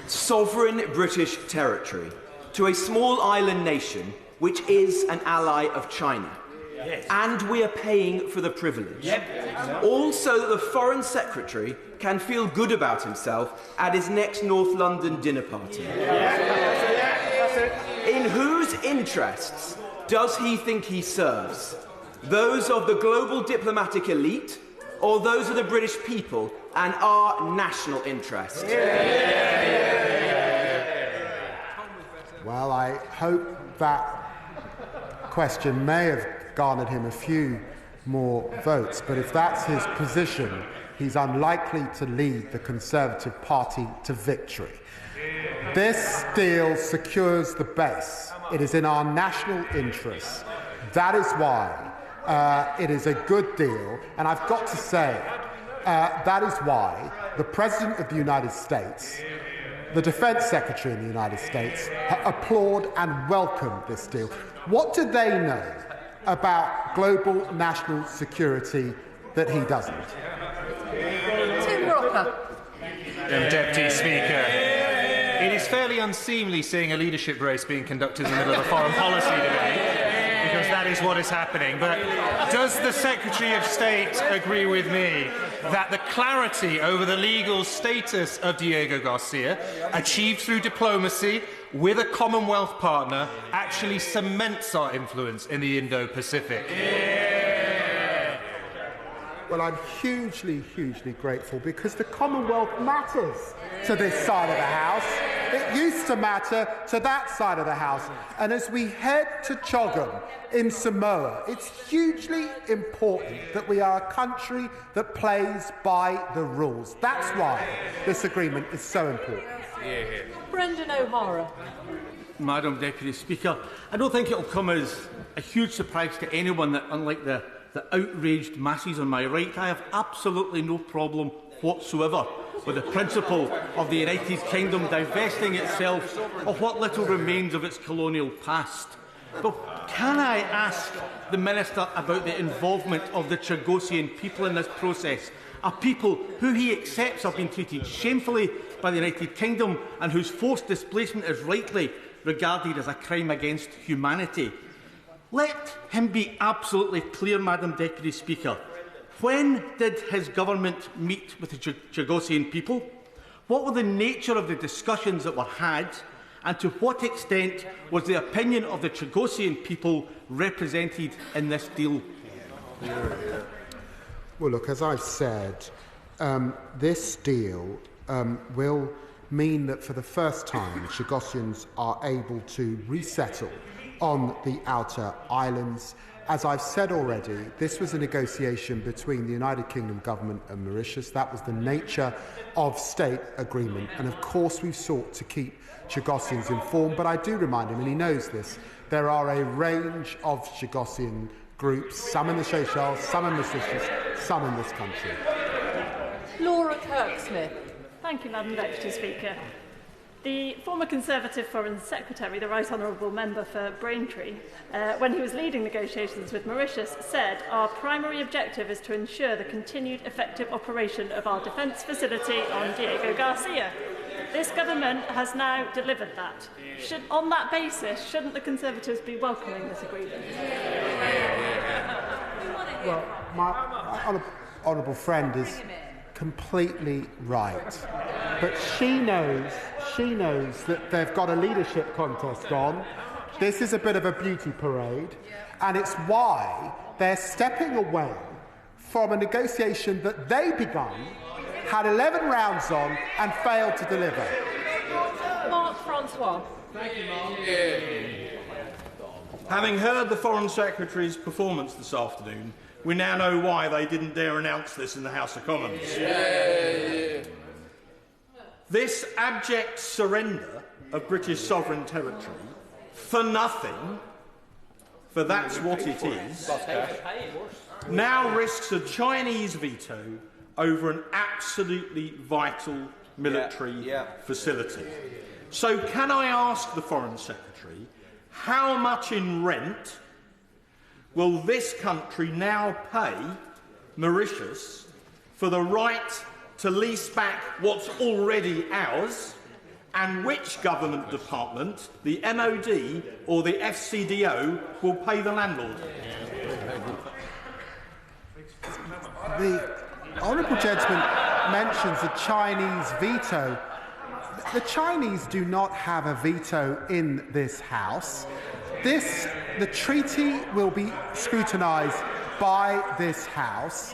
sovereign British territory to a small island nation which is an ally of China. Yes. And we are paying for the privilege. Yep. All so that the Foreign Secretary can feel good about himself at his next North London dinner party. In whose interests does he think he serves? Those of the global diplomatic elite, or those of the British people and our national interest? Well, I hope that question may have garnered him a few more votes, but if that's his position, he's unlikely to lead the Conservative Party to victory. This deal secures the base. It is in our national interests. That is why it is a good deal, and I've got to say, that is why the President of the United States, the Defence Secretary in the United States, applaud and welcome this deal. What do they know about global national security that he doesn't? Tim Rocker. Deputy Speaker, it is fairly unseemly seeing a leadership race being conducted in the middle of a foreign policy debate, because that is what is happening. But does the Secretary of State agree with me that the clarity over the legal status of Diego Garcia, achieved through diplomacy with a Commonwealth partner, actually cements our influence in the Indo-Pacific? Well, I'm hugely, hugely grateful, because the Commonwealth matters to this side of the House. It used to matter to that side of the House. And as we head to Chogam in Samoa, it's hugely important that we are a country that plays by the rules. That's why this agreement is so important. Brendan O'Hara. Madam Deputy Speaker, I don't think it will come as a huge surprise to anyone that, unlike the outraged masses on my right, I have absolutely no problem whatsoever with the principle of the United Kingdom divesting itself of what little remains of its colonial past. But can I ask the Minister about the involvement of the Chagosian people in this process, a people who he accepts have been treated shamefully by the United Kingdom and whose forced displacement is rightly regarded as a crime against humanity? Let him be absolutely clear, Madam Deputy Speaker. When did his government meet with the Chagosian people? What were the nature of the discussions that were had? And to what extent was the opinion of the Chagosian people represented in this deal? Well, look, as I've said, this deal will mean that for the first time, Chagosians are able to resettle on the outer islands. As I've said already, this was a negotiation between the United Kingdom government and Mauritius. That was the nature of state agreement. And of course, we've sought to keep Chagosians informed. But I do remind him, and he knows this, there are a range of Chagosian groups, some in the Seychelles, some in Mauritius, some in this country. Laura Kirksmith. Thank you, Madam Deputy Speaker. The former Conservative Foreign Secretary, the Right Honourable Member for Braintree, when he was leading negotiations with Mauritius, said our primary objective is to ensure the continued effective operation of our defence facility on Diego Garcia. This government has now delivered that. On that basis, shouldn't the Conservatives be welcoming this agreement? Well, my honourable friend is completely right. But she knows that they've got a leadership contest on. This is a bit of a beauty parade, and it's why they're stepping away from a negotiation that they begun, had 11 rounds on, and failed to deliver. Mark Francois. Thank you, Mark. Having heard the Foreign Secretary's performance this afternoon, we now know why they didn't dare announce this in the House of Commons. This abject surrender of British sovereign territory for nothing, for that's what it is, now risks a Chinese veto over an absolutely vital military facility. So can I ask the Foreign Secretary, how much in rent will this country now pay Mauritius for the right to lease back what's already ours, and which government department, the MOD or the FCDO, will pay the landlord? The honourable gentleman mentions the Chinese veto. The Chinese do not have a veto in this House. The treaty will be scrutinised by this House.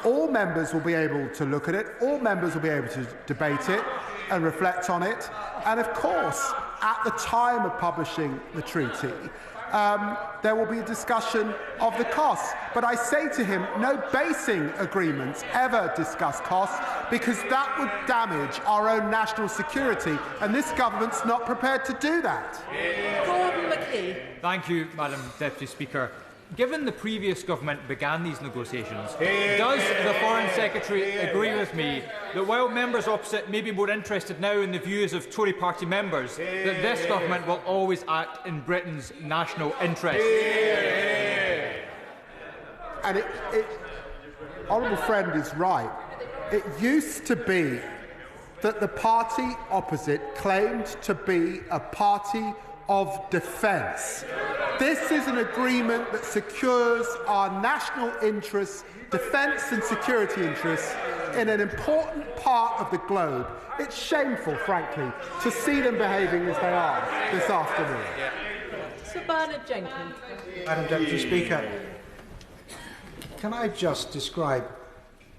All members will be able to look at it, all members will be able to debate it and reflect on it. And of course, at the time of publishing the treaty, there will be a discussion of the costs. But I say to him, no basing agreements ever discuss costs, because that would damage our own national security, and this government's not prepared to do that. Gordon McKee. Thank you, Madam Deputy Speaker. Given the previous government began these negotiations, does the Foreign Secretary agree with me that while members opposite may be more interested now in the views of Tory party members, that this government will always act in Britain's national interest? And honourable friend is right. It used to be that the party opposite claimed to be a party of defence. This is an agreement that secures our national interests, defence and security interests, in an important part of the globe. It's shameful, frankly, to see them behaving as they are this afternoon. Sir Bernard Jenkins. Madam Deputy Speaker, can I just describe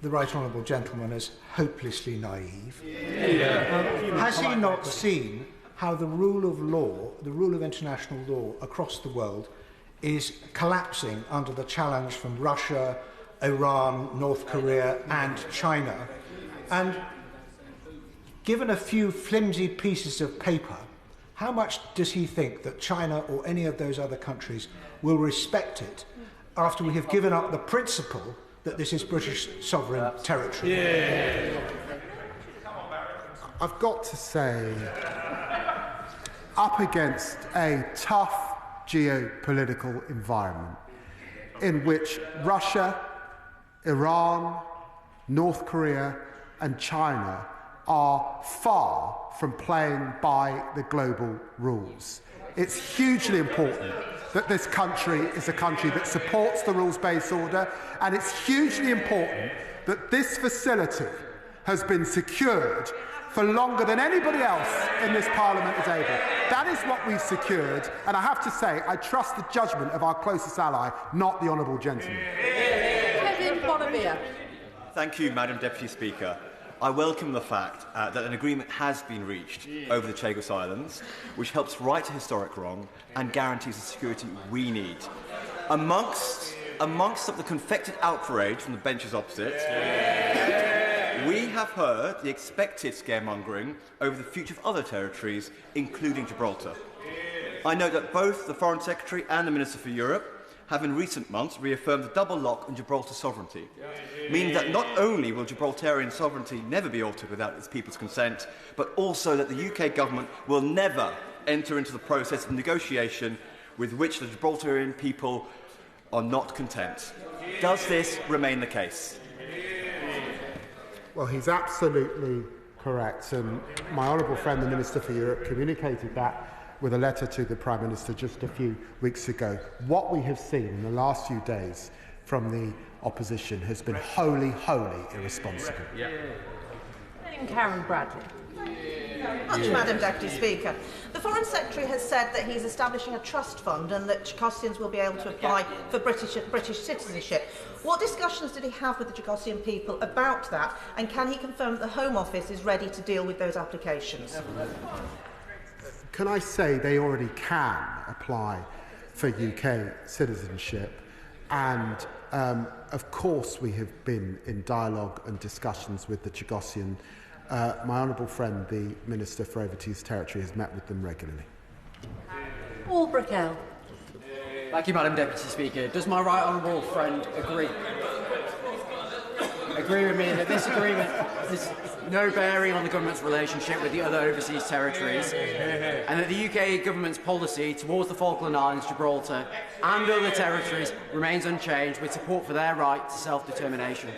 the Right Honourable Gentleman as hopelessly naive? Has he not seen how the rule of law, the rule of international law across the world, is collapsing under the challenge from Russia, Iran, North Korea and China? And given a few flimsy pieces of paper, how much does he think that China or any of those other countries will respect it after we have given up the principle that this is British sovereign territory? I've got to say, up against a tough geopolitical environment in which Russia, Iran, North Korea and China are far from playing by the global rules, it's hugely important that this country is a country that supports the rules-based order, and it's hugely important that this facility has been secured for longer than anybody else in this Parliament is able. That is what we've secured, and I have to say, I trust the judgment of our closest ally, not the honourable gentleman. Thank you, Madam Deputy Speaker. I welcome the fact that an agreement has been reached over the Chagos Islands, which helps right a historic wrong and guarantees the security we need. Amongst the confected outrage from the benches opposite, we have heard the expected scaremongering over the future of other territories, including Gibraltar. I note that both the Foreign Secretary and the Minister for Europe have in recent months reaffirmed the double lock on Gibraltar's sovereignty, meaning that not only will Gibraltarian sovereignty never be altered without its people's consent, but also that the UK government will never enter into the process of negotiation with which the Gibraltarian people are not content. Does this remain the case? Well, he's absolutely correct, and my honourable friend, the Minister for Europe, communicated that with a letter to the Prime Minister just a few weeks ago. What we have seen in the last few days from the opposition has been wholly irresponsible. Karen Bradley. Much, Madam Deputy Speaker. The Foreign Secretary has said that he's establishing a trust fund and that Chagosians will be able to apply for British citizenship. What discussions did he have with the Chagosian people about that, and can he confirm that the Home Office is ready to deal with those applications? Can I say they already can apply for UK citizenship, and of course we have been in dialogue and discussions with the Chagosian. My honourable friend, the Minister for Overseas Territory, has met with them regularly. Paul Brickell. Thank you, Madam Deputy Speaker. Does my right honourable friend agree with me that this agreement has no bearing on the government's relationship with the other overseas territories, and that the UK government's policy towards the Falkland Islands, Gibraltar and other territories remains unchanged, with support for their right to self-determination?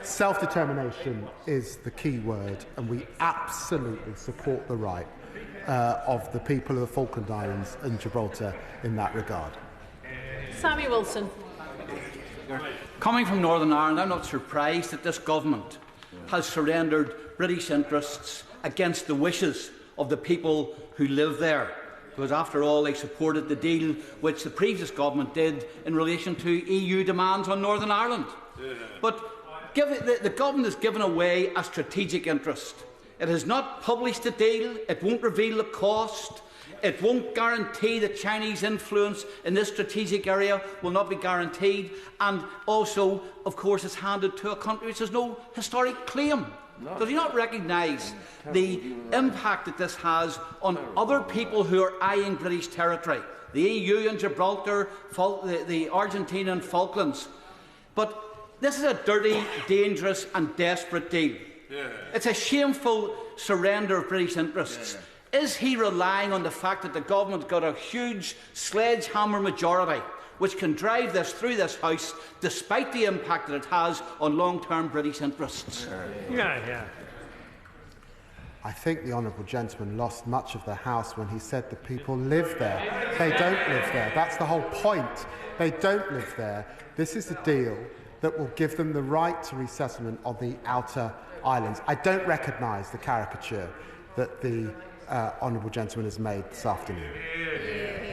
Self-determination is the key word, and we absolutely support the right of the people of the Falkland Islands and Gibraltar in that regard. Sammy Wilson. Coming from Northern Ireland, I'm not surprised that this government has surrendered British interests against the wishes of the people who live there, because after all they supported the deal which the previous government did in relation to EU demands on Northern Ireland. But the government has given away a strategic interest. It has not published the deal, it won't reveal the cost, it won't guarantee that Chinese influence in this strategic area will not be guaranteed, and also, of course, it's handed to a country which has no historic claim. Does he not recognise the impact that this has on other people who are eyeing British territory? The EU and Gibraltar, the Argentina and Falklands. But this is a dirty, dangerous and desperate deal. It's a shameful surrender of British interests. Is he relying on the fact that the government got a huge sledgehammer majority which can drive this through this House despite the impact that it has on long-term British interests? I think the honourable gentleman lost much of the House when he said the people live there. They don't live there. That's the whole point. They don't live there. This is a deal that will give them the right to resettlement on the outer islands. I don't recognise the caricature that the honourable gentleman has made this afternoon.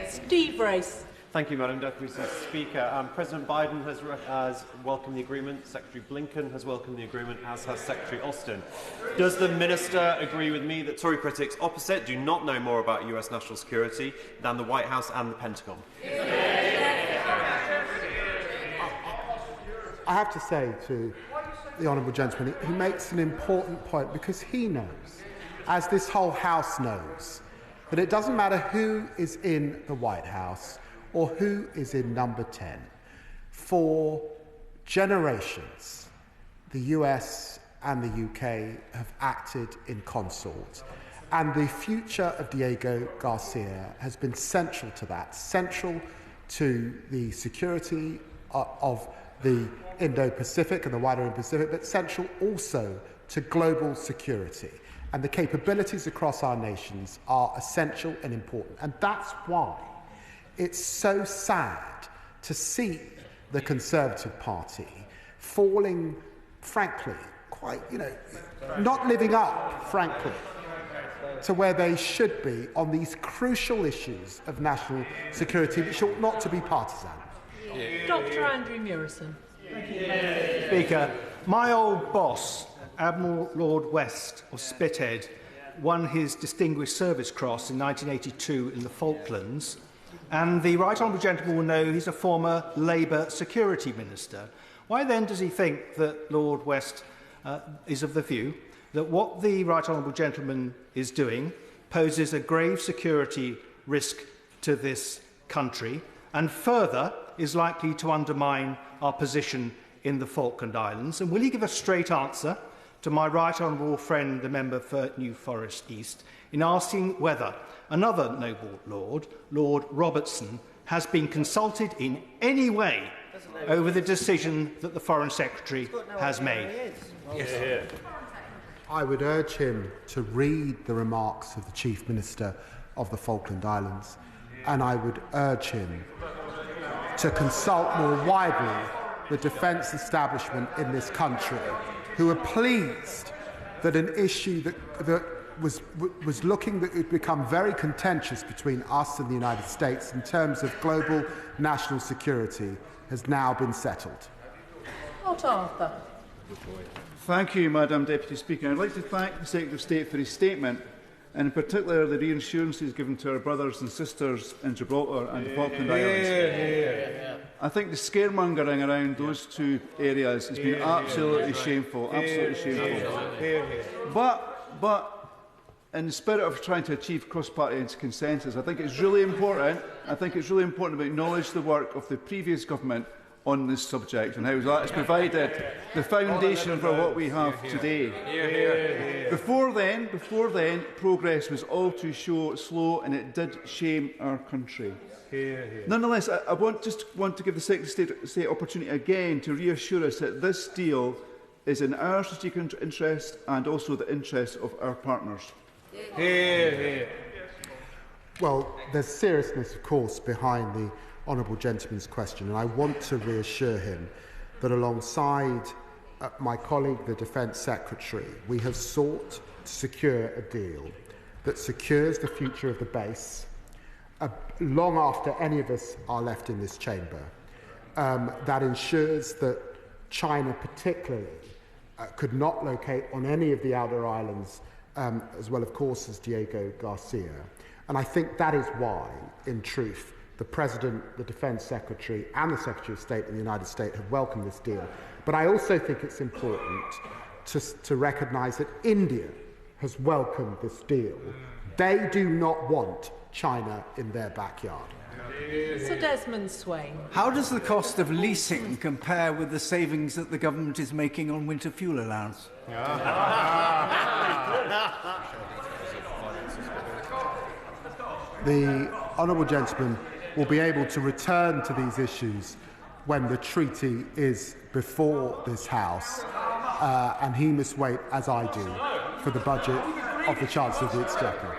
Steve Race. Thank you, Madam Deputy Speaker. President Biden has welcomed the agreement. Secretary Blinken has welcomed the agreement, as has Secretary Austin. Does the Minister agree with me that Tory critics opposite do not know more about US national security than the White House and the Pentagon? I have to say to the honourable gentleman, he makes an important point, because he knows, as this whole House knows, that it doesn't matter who is in the White House or who is in number 10. For generations, the US and the UK have acted in consort, and the future of Diego Garcia has been central to that, central to the security of the Indo-Pacific and the wider Indo-Pacific, but central also to global security. and the capabilities across our nations are essential and important. And that's why it's so sad to see the Conservative Party falling, frankly, quite, not living up, frankly, to where they should be on these crucial issues of national security, which ought not to be partisan. Dr. Andrew Murison. Speaker, my old boss, Admiral Lord West of Spithead, won his Distinguished Service Cross in 1982 in the Falklands, and the right honourable gentleman will know he's a former Labour Security Minister. Why then does he think that Lord West is of the view that what the right honourable gentleman is doing poses a grave security risk to this country and further is likely to undermine our position in the Falkland Islands? And will he give a straight answer to my right honourable friend, the member for New Forest East, in asking whether another noble lord, Lord Robertson, has been consulted in any way over the decision that the Foreign Secretary has made? Yes. I would urge him to read the remarks of the Chief Minister of the Falkland Islands, and I would urge him to consult more widely the defence establishment in this country, who are pleased that an issue that was looking that it would become very contentious between us and the United States in terms of global national security has now been settled. Lord Arthur. Thank you, Madam Deputy Speaker. I'd like to thank the Secretary of State for his statement, and in particular the reassurances given to our brothers and sisters in Gibraltar and the Falkland Islands. I think the scaremongering around those two areas has been absolutely shameful, absolutely shameful. But in the spirit of trying to achieve cross-party consensus, I think it's really important to acknowledge the work of the previous government on this subject and how that has provided the foundation for what we have today. Before then, progress was all too slow and it did shame our country. Nonetheless, I want to give the Secretary of State opportunity again to reassure us that this deal is in our strategic interest and also the interest of our partners. Well, there's seriousness, of course, behind the honourable gentleman's question, and I want to reassure him that alongside my colleague, the Defence Secretary, we have sought to secure a deal that secures the future of the base long after any of us are left in this chamber, that ensures that China particularly could not locate on any of the outer islands, as well, of course, as Diego Garcia. And I think that is why, in truth, the President, the Defence Secretary and the Secretary of State in the United States have welcomed this deal. But I also think it's important to recognise that India has welcomed this deal. They do not want China in their backyard. Sir Desmond Swain. How does the cost of leasing compare with the savings that the government is making on winter fuel allowance? The honourable gentleman will be able to return to these issues when the treaty is before this House, and he must wait, as I do, for the budget of the Chancellor of the Exchequer.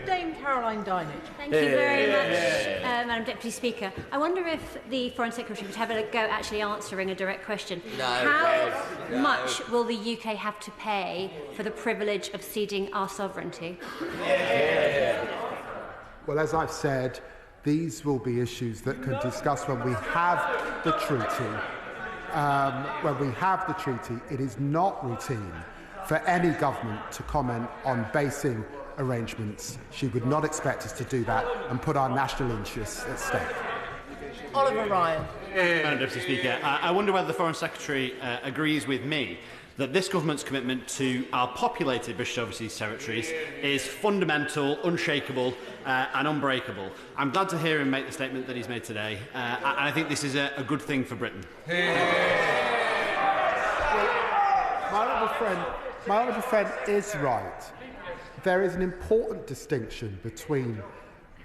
Dame Caroline Dinage. Thank you very much, Madam Deputy Speaker. I wonder if the Foreign Secretary would have a go actually answering a direct question. No. How much will the UK have to pay for the privilege of ceding our sovereignty? Well, as I've said, these will be issues that can discuss when we have the treaty. It is not routine for any government to comment on basing arrangements. She would not expect us to do that and put our national interests at stake. Oliver Ryan. Madam Deputy Speaker, I wonder whether the Foreign Secretary agrees with me that this government's commitment to our populated British Overseas Territories is fundamental, unshakable and unbreakable. I'm glad to hear him make the statement that he's made today, and I think this is a good thing for Britain. My honourable friend is right. There is an important distinction between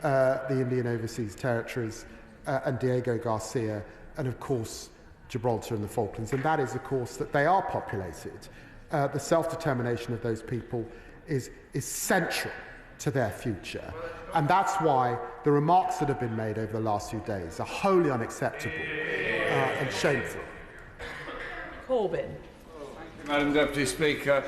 the Indian Overseas Territories and Diego Garcia and, of course, Gibraltar and the Falklands, and that is, of course, that they are populated. the self-determination of those people is central to their future. And that's why the remarks that have been made over the last few days are wholly unacceptable and shameful. Corbyn. Madam Deputy Speaker,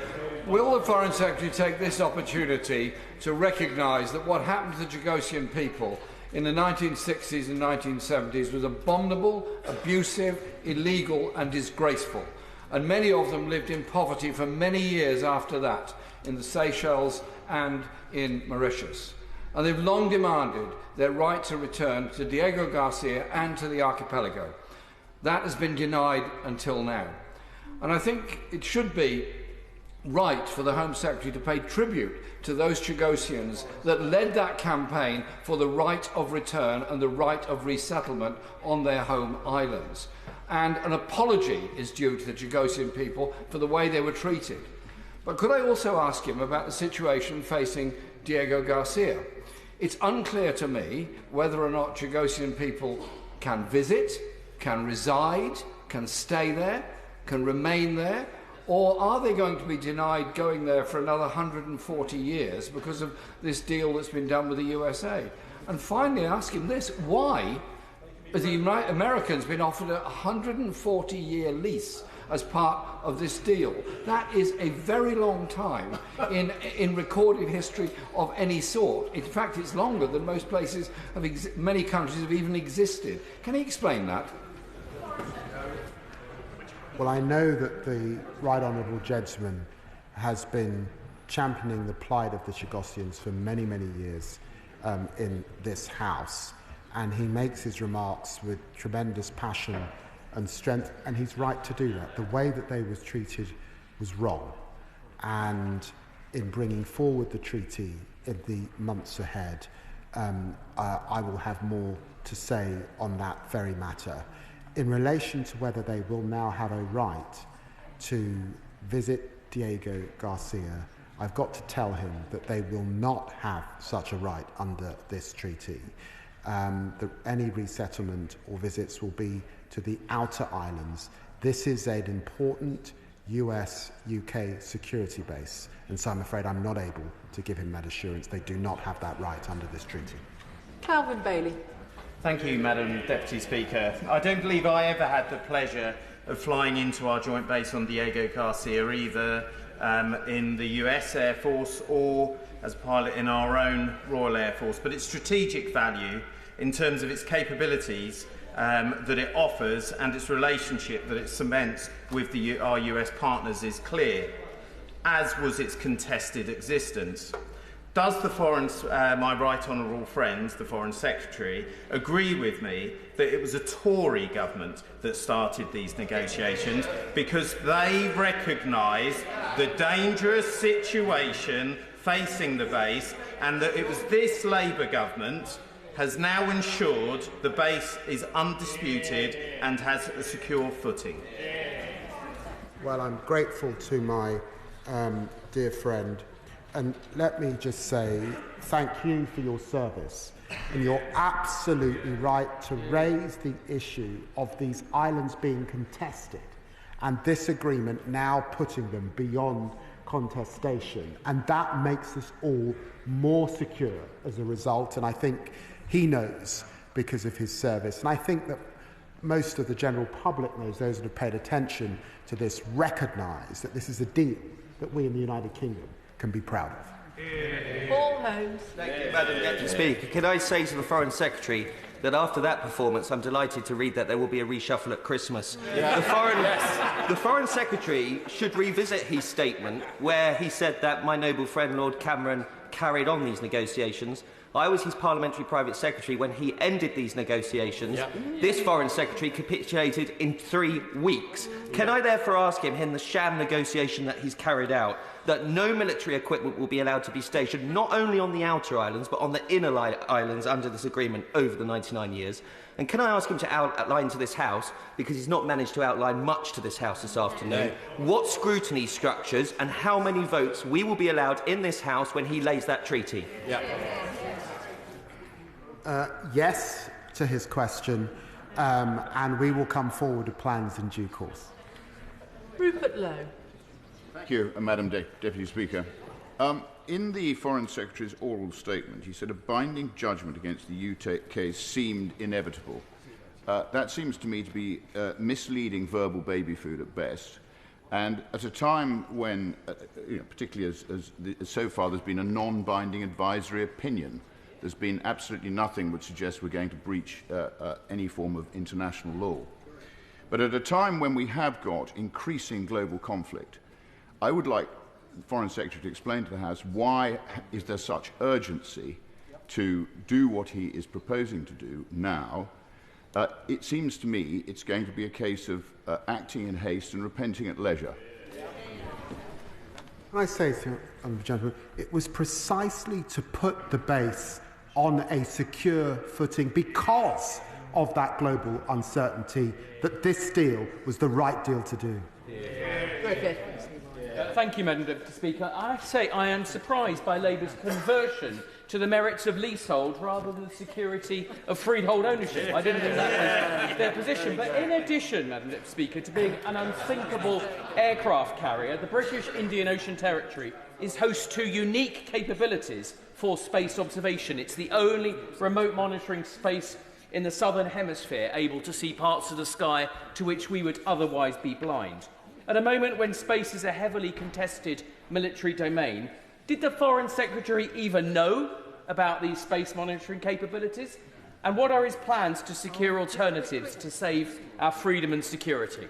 will the Foreign Secretary take this opportunity to recognise that what happened to the Chagosian people in the 1960s and 1970s was abominable, abusive, illegal and disgraceful, and many of them lived in poverty for many years after that in the Seychelles and in Mauritius. And they've long demanded their right to return to Diego Garcia and to the archipelago. That has been denied until now. And I think it should be right for the Home Secretary to pay tribute to those Chagosians that led that campaign for the right of return and the right of resettlement on their home islands. And an apology is due to the Chagosian people for the way they were treated. But could I also ask him about the situation facing Diego Garcia? It's unclear to me whether or not Chagosian people can visit, can reside, can stay there, can remain there, or are they going to be denied going there for another 140 years because of this deal that's been done with the USA? And finally, ask him this: why has the Americans been offered a 140-year lease as part of this deal? That is a very long time in recorded history of any sort. In fact, it's longer than most places many countries have even existed. Can he explain that? Well, I know that the Right Honourable Gentleman has been championing the plight of the Chagosians for many, many years in this House, and he makes his remarks with tremendous passion and strength, and he's right to do that. The way that they was treated was wrong, and in bringing forward the treaty in the months ahead, I will have more to say on that very matter. In relation to whether they will now have a right to visit Diego Garcia, I've got to tell him that they will not have such a right under this treaty. Any resettlement or visits will be to the outer islands. This is an important US-UK security base, and so I'm afraid I'm not able to give him that assurance. They do not have that right under this treaty. Calvin Bailey. Thank you, Madam Deputy Speaker. I don't believe I ever had the pleasure of flying into our joint base on Diego Garcia, either in the US Air Force or as a pilot in our own Royal Air Force. But its strategic value in terms of its capabilities that it offers and its relationship that it cements with our US partners is clear, as was its contested existence. Does my right honourable friend, the Foreign Secretary, agree with me that it was a Tory government that started these negotiations because they recognised the dangerous situation facing the base, and that it was this Labour government has now ensured the base is undisputed and has a secure footing? Well, I'm grateful to my dear friend. And let me just say thank you for your service. And you're absolutely right to raise the issue of these islands being contested and this agreement now putting them beyond contestation. And that makes us all more secure as a result. And I think he knows because of his service. And I think that most of the general public knows, those that have paid attention to this, recognise that this is a deal that we in the United Kingdom can be proud of. Paul Holmes. Thank you, Madam Deputy Speaker. Can I say to the Foreign Secretary that after that performance, I'm delighted to read that there will be a reshuffle at Christmas. The Foreign Secretary should revisit his statement where he said that my noble friend Lord Cameron carried on these negotiations. I was his parliamentary private secretary when he ended these negotiations. This Foreign Secretary capitulated in 3 weeks. Can I therefore ask him, in the sham negotiation that he's carried out, that no military equipment will be allowed to be stationed not only on the outer islands but on the inner islands under this agreement over the 99 years? And can I ask him to outline to this House, because he's not managed to outline much to this House this afternoon, what scrutiny structures and how many votes we will be allowed in this House when he lays that treaty? Yes to his question, and we will come forward with plans in due course. Rupert Lowe. Thank you, Madam Deputy Speaker. In the Foreign Secretary's oral statement, he said a binding judgment against the UK seemed inevitable. That seems to me to be misleading verbal baby food at best. And at a time when, particularly as so far there's been a non-binding advisory opinion, there's been absolutely nothing which suggests we're going to breach any form of international law. But at a time when we have got increasing global conflict, I would like the Foreign Secretary to explain to the House why is there such urgency to do what he is proposing to do now. It seems to me it's going to be a case of acting in haste and repenting at leisure. Can I say to the gentleman, it was precisely to put the base on a secure footing because of that global uncertainty that this deal was the right deal to do. Okay. Thank you, Madam Deputy Speaker. I say I am surprised by Labour's conversion to the merits of leasehold rather than the security of freehold ownership. I didn't think that was their position. But in addition, Madam Deputy Speaker, to being an unthinkable aircraft carrier, the British Indian Ocean Territory is host to unique capabilities for space observation. It's the only remote monitoring space in the southern hemisphere able to see parts of the sky to which we would otherwise be blind. At a moment when space is a heavily contested military domain, did the Foreign Secretary even know about these space monitoring capabilities? And what are his plans to secure alternatives to save our freedom and security?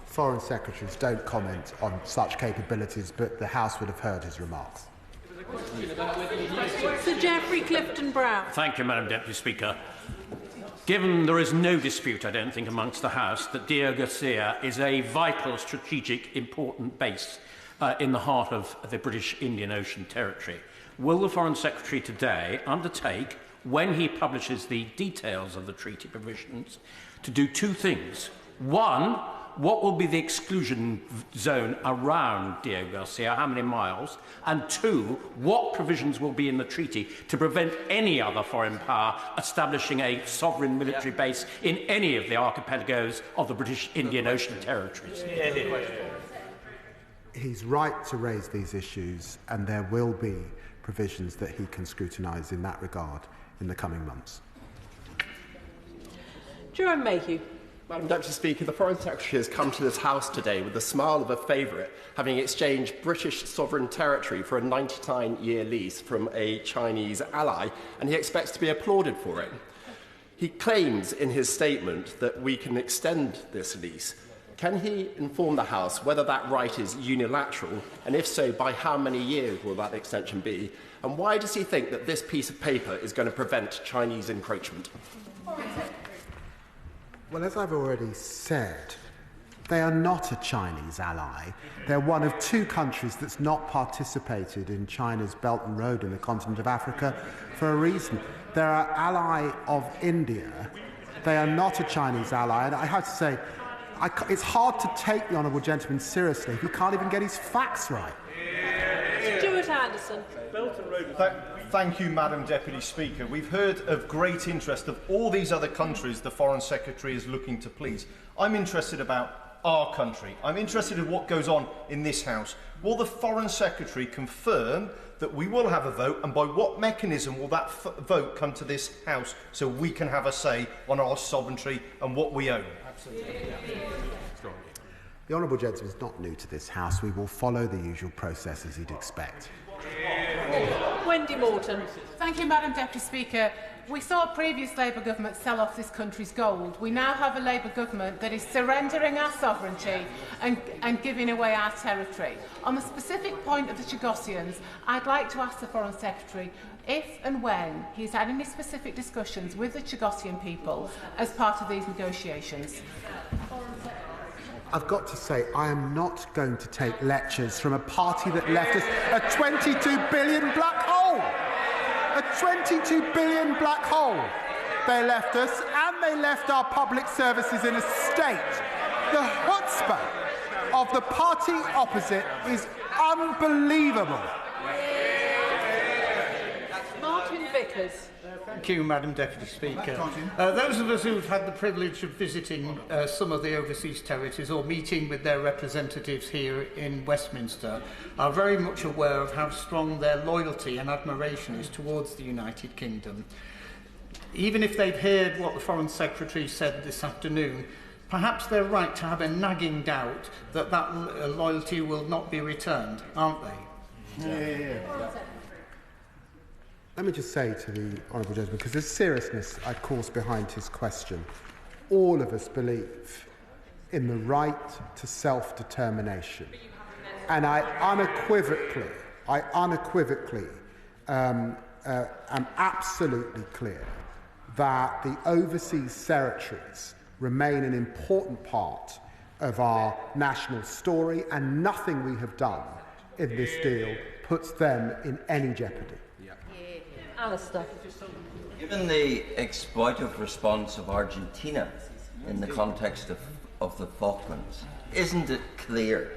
Foreign Secretaries don't comment on such capabilities, but the House would have heard his remarks. Sir Geoffrey Clifton-Brown. Thank you, Madam Deputy Speaker. Given there is no dispute, I don't think, amongst the House that Diego Garcia is a vital, strategic, important base in the heart of the British Indian Ocean Territory, will the Foreign Secretary today undertake, when he publishes the details of the treaty provisions, to do two things? One, what will be the exclusion zone around Diego Garcia, how many miles? And two, what provisions will be in the treaty to prevent any other foreign power establishing a sovereign military base in any of the archipelagos of the British Indian Ocean territories? He's right to raise these issues, and there will be provisions that he can scrutinise in that regard in the coming months. Jerome Mayhew. Madam Deputy Speaker, the Foreign Secretary has come to this House today with the smile of a favourite, having exchanged British sovereign territory for a 99-year lease from a Chinese ally, and he expects to be applauded for it. He claims in his statement that we can extend this lease. Can he inform the House whether that right is unilateral, and if so, by how many years will that extension be? And why does he think that this piece of paper is going to prevent Chinese encroachment? Well, as I've already said, they are not a Chinese ally. They're one of two countries that's not participated in China's Belt and Road in the continent of Africa for a reason. They're an ally of India. They are not a Chinese ally. And I have to say, it's hard to take the honourable gentleman seriously if he can't even get his facts right. Stuart Anderson. Thank you, Madam Deputy Speaker. We've heard of great interest of all these other countries the Foreign Secretary is looking to please. I'm interested about our country. I'm interested in what goes on in this House. Will the Foreign Secretary confirm that we will have a vote, and by what mechanism will that vote come to this House so we can have a say on our sovereignty and what we own? Absolutely. The honourable gentleman is not new to this House. We will follow the usual process as he'd expect. Wendy Morton. Thank you, Madam Deputy Speaker. We saw a previous Labour government sell off this country's gold. We now have a Labour government that is surrendering our sovereignty and giving away our territory. On the specific point of the Chagossians, I'd like to ask the Foreign Secretary if and when he's had any specific discussions with the Chagossian people as part of these negotiations. I've got to say, I am not going to take lectures from a party that left us a 22 billion black hole. A 22 billion black hole. They left us, and they left our public services in a state. The chutzpah of the party opposite is unbelievable. Martin Vickers. Thank you, Madam Deputy Speaker. Those of us who've had the privilege of visiting some of the overseas territories or meeting with their representatives here in Westminster are very much aware of how strong their loyalty and admiration is towards the United Kingdom. Even if they've heard what the Foreign Secretary said this afternoon, perhaps they're right to have a nagging doubt that loyalty will not be returned, aren't they? Let me just say to the Honourable Gentleman, because there's seriousness, of course, behind his question. All of us believe in the right to self-determination. And I unequivocally am absolutely clear that the overseas territories remain an important part of our national story, and nothing we have done in this deal puts them in any jeopardy. Alistair. Given the exploitive response of Argentina in the context of the Falklands, isn't it clear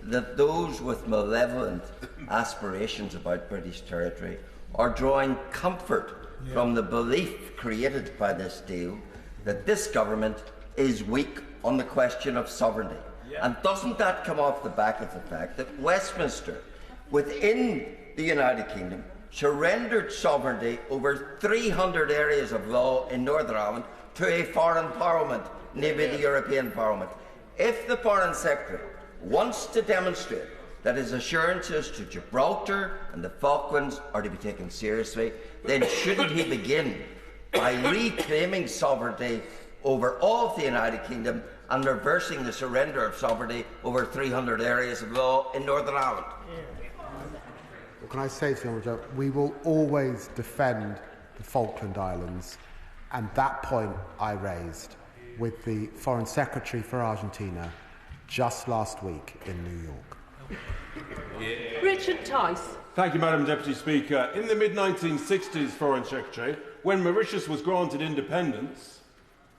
that those with malevolent aspirations about British territory are drawing comfort from the belief created by this deal that this government is weak on the question of sovereignty? And doesn't that come off the back of the fact that Westminster, within the United Kingdom, surrendered sovereignty over 300 areas of law in Northern Ireland to a foreign parliament, namely the European Parliament? If the Foreign Secretary wants to demonstrate that his assurances to Gibraltar and the Falklands are to be taken seriously, then shouldn't he begin by reclaiming sovereignty over all of the United Kingdom and reversing the surrender of sovereignty over 300 areas of law in Northern Ireland? Well, can I say to you, we will always defend the Falkland Islands, and that point I raised with the Foreign Secretary for Argentina just last week in New York. Richard Tice. Thank you, Madam Deputy Speaker. In the mid-1960s, Foreign Secretary, when Mauritius was granted independence,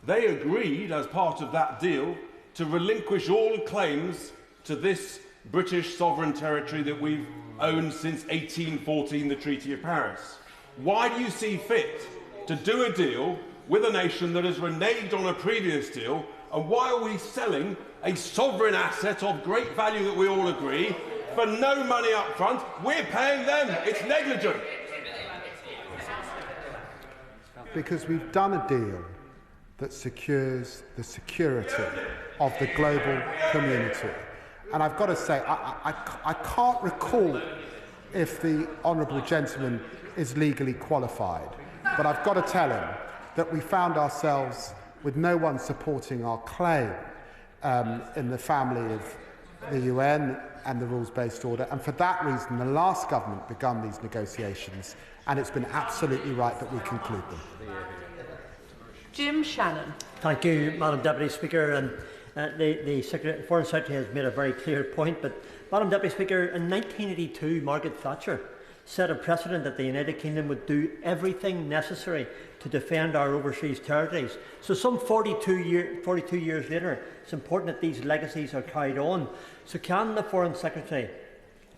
they agreed, as part of that deal, to relinquish all claims to this British sovereign territory that we've owned since 1814, the Treaty of Paris. Why do you see fit to do a deal with a nation that has reneged on a previous deal, and why are we selling a sovereign asset of great value that we all agree for no money up front? We're paying them. It's negligent. Because we've done a deal that secures the security of the global community. And I've got to say, I can't recall if the Honourable Gentleman is legally qualified, but I've got to tell him that we found ourselves with no one supporting our claim in the family of the UN and the rules-based order, and for that reason the last government began these negotiations, and it's been absolutely right that we conclude them. Jim Shannon. Thank you, Madam Deputy Speaker. And the Foreign Secretary has made a very clear point, but Madam Deputy Speaker, in 1982 Margaret Thatcher set a precedent that the United Kingdom would do everything necessary to defend our overseas territories. So some 42 years later, it's important that these legacies are carried on. So can the Foreign Secretary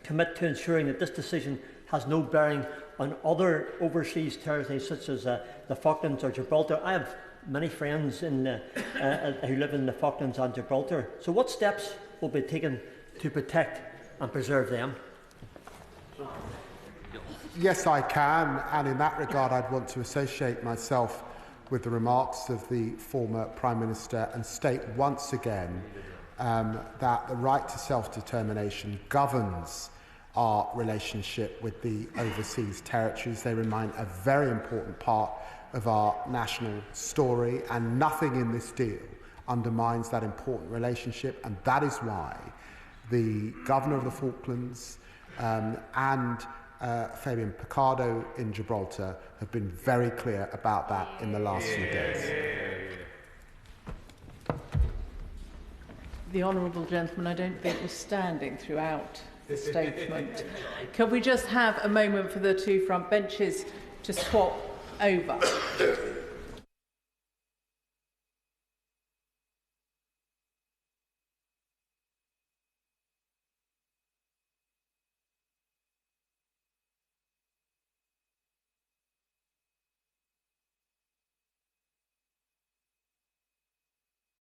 commit to ensuring that this decision has no bearing on other overseas territories such as the Falklands or Gibraltar? I have many friends who live in the Falklands and Gibraltar. So what steps will be taken to protect and preserve them? Yes, I can, and in that regard I'd want to associate myself with the remarks of the former Prime Minister and state once again that the right to self-determination governs our relationship with the overseas territories. They remain a very important part of our national story, and nothing in this deal undermines that important relationship, and that is why the Governor of the Falklands and Fabian Picardo in Gibraltar have been very clear about that in the last few days. The Honourable Gentleman, I don't think, was standing throughout the statement. Can we just have a moment for the two front benches to swap over?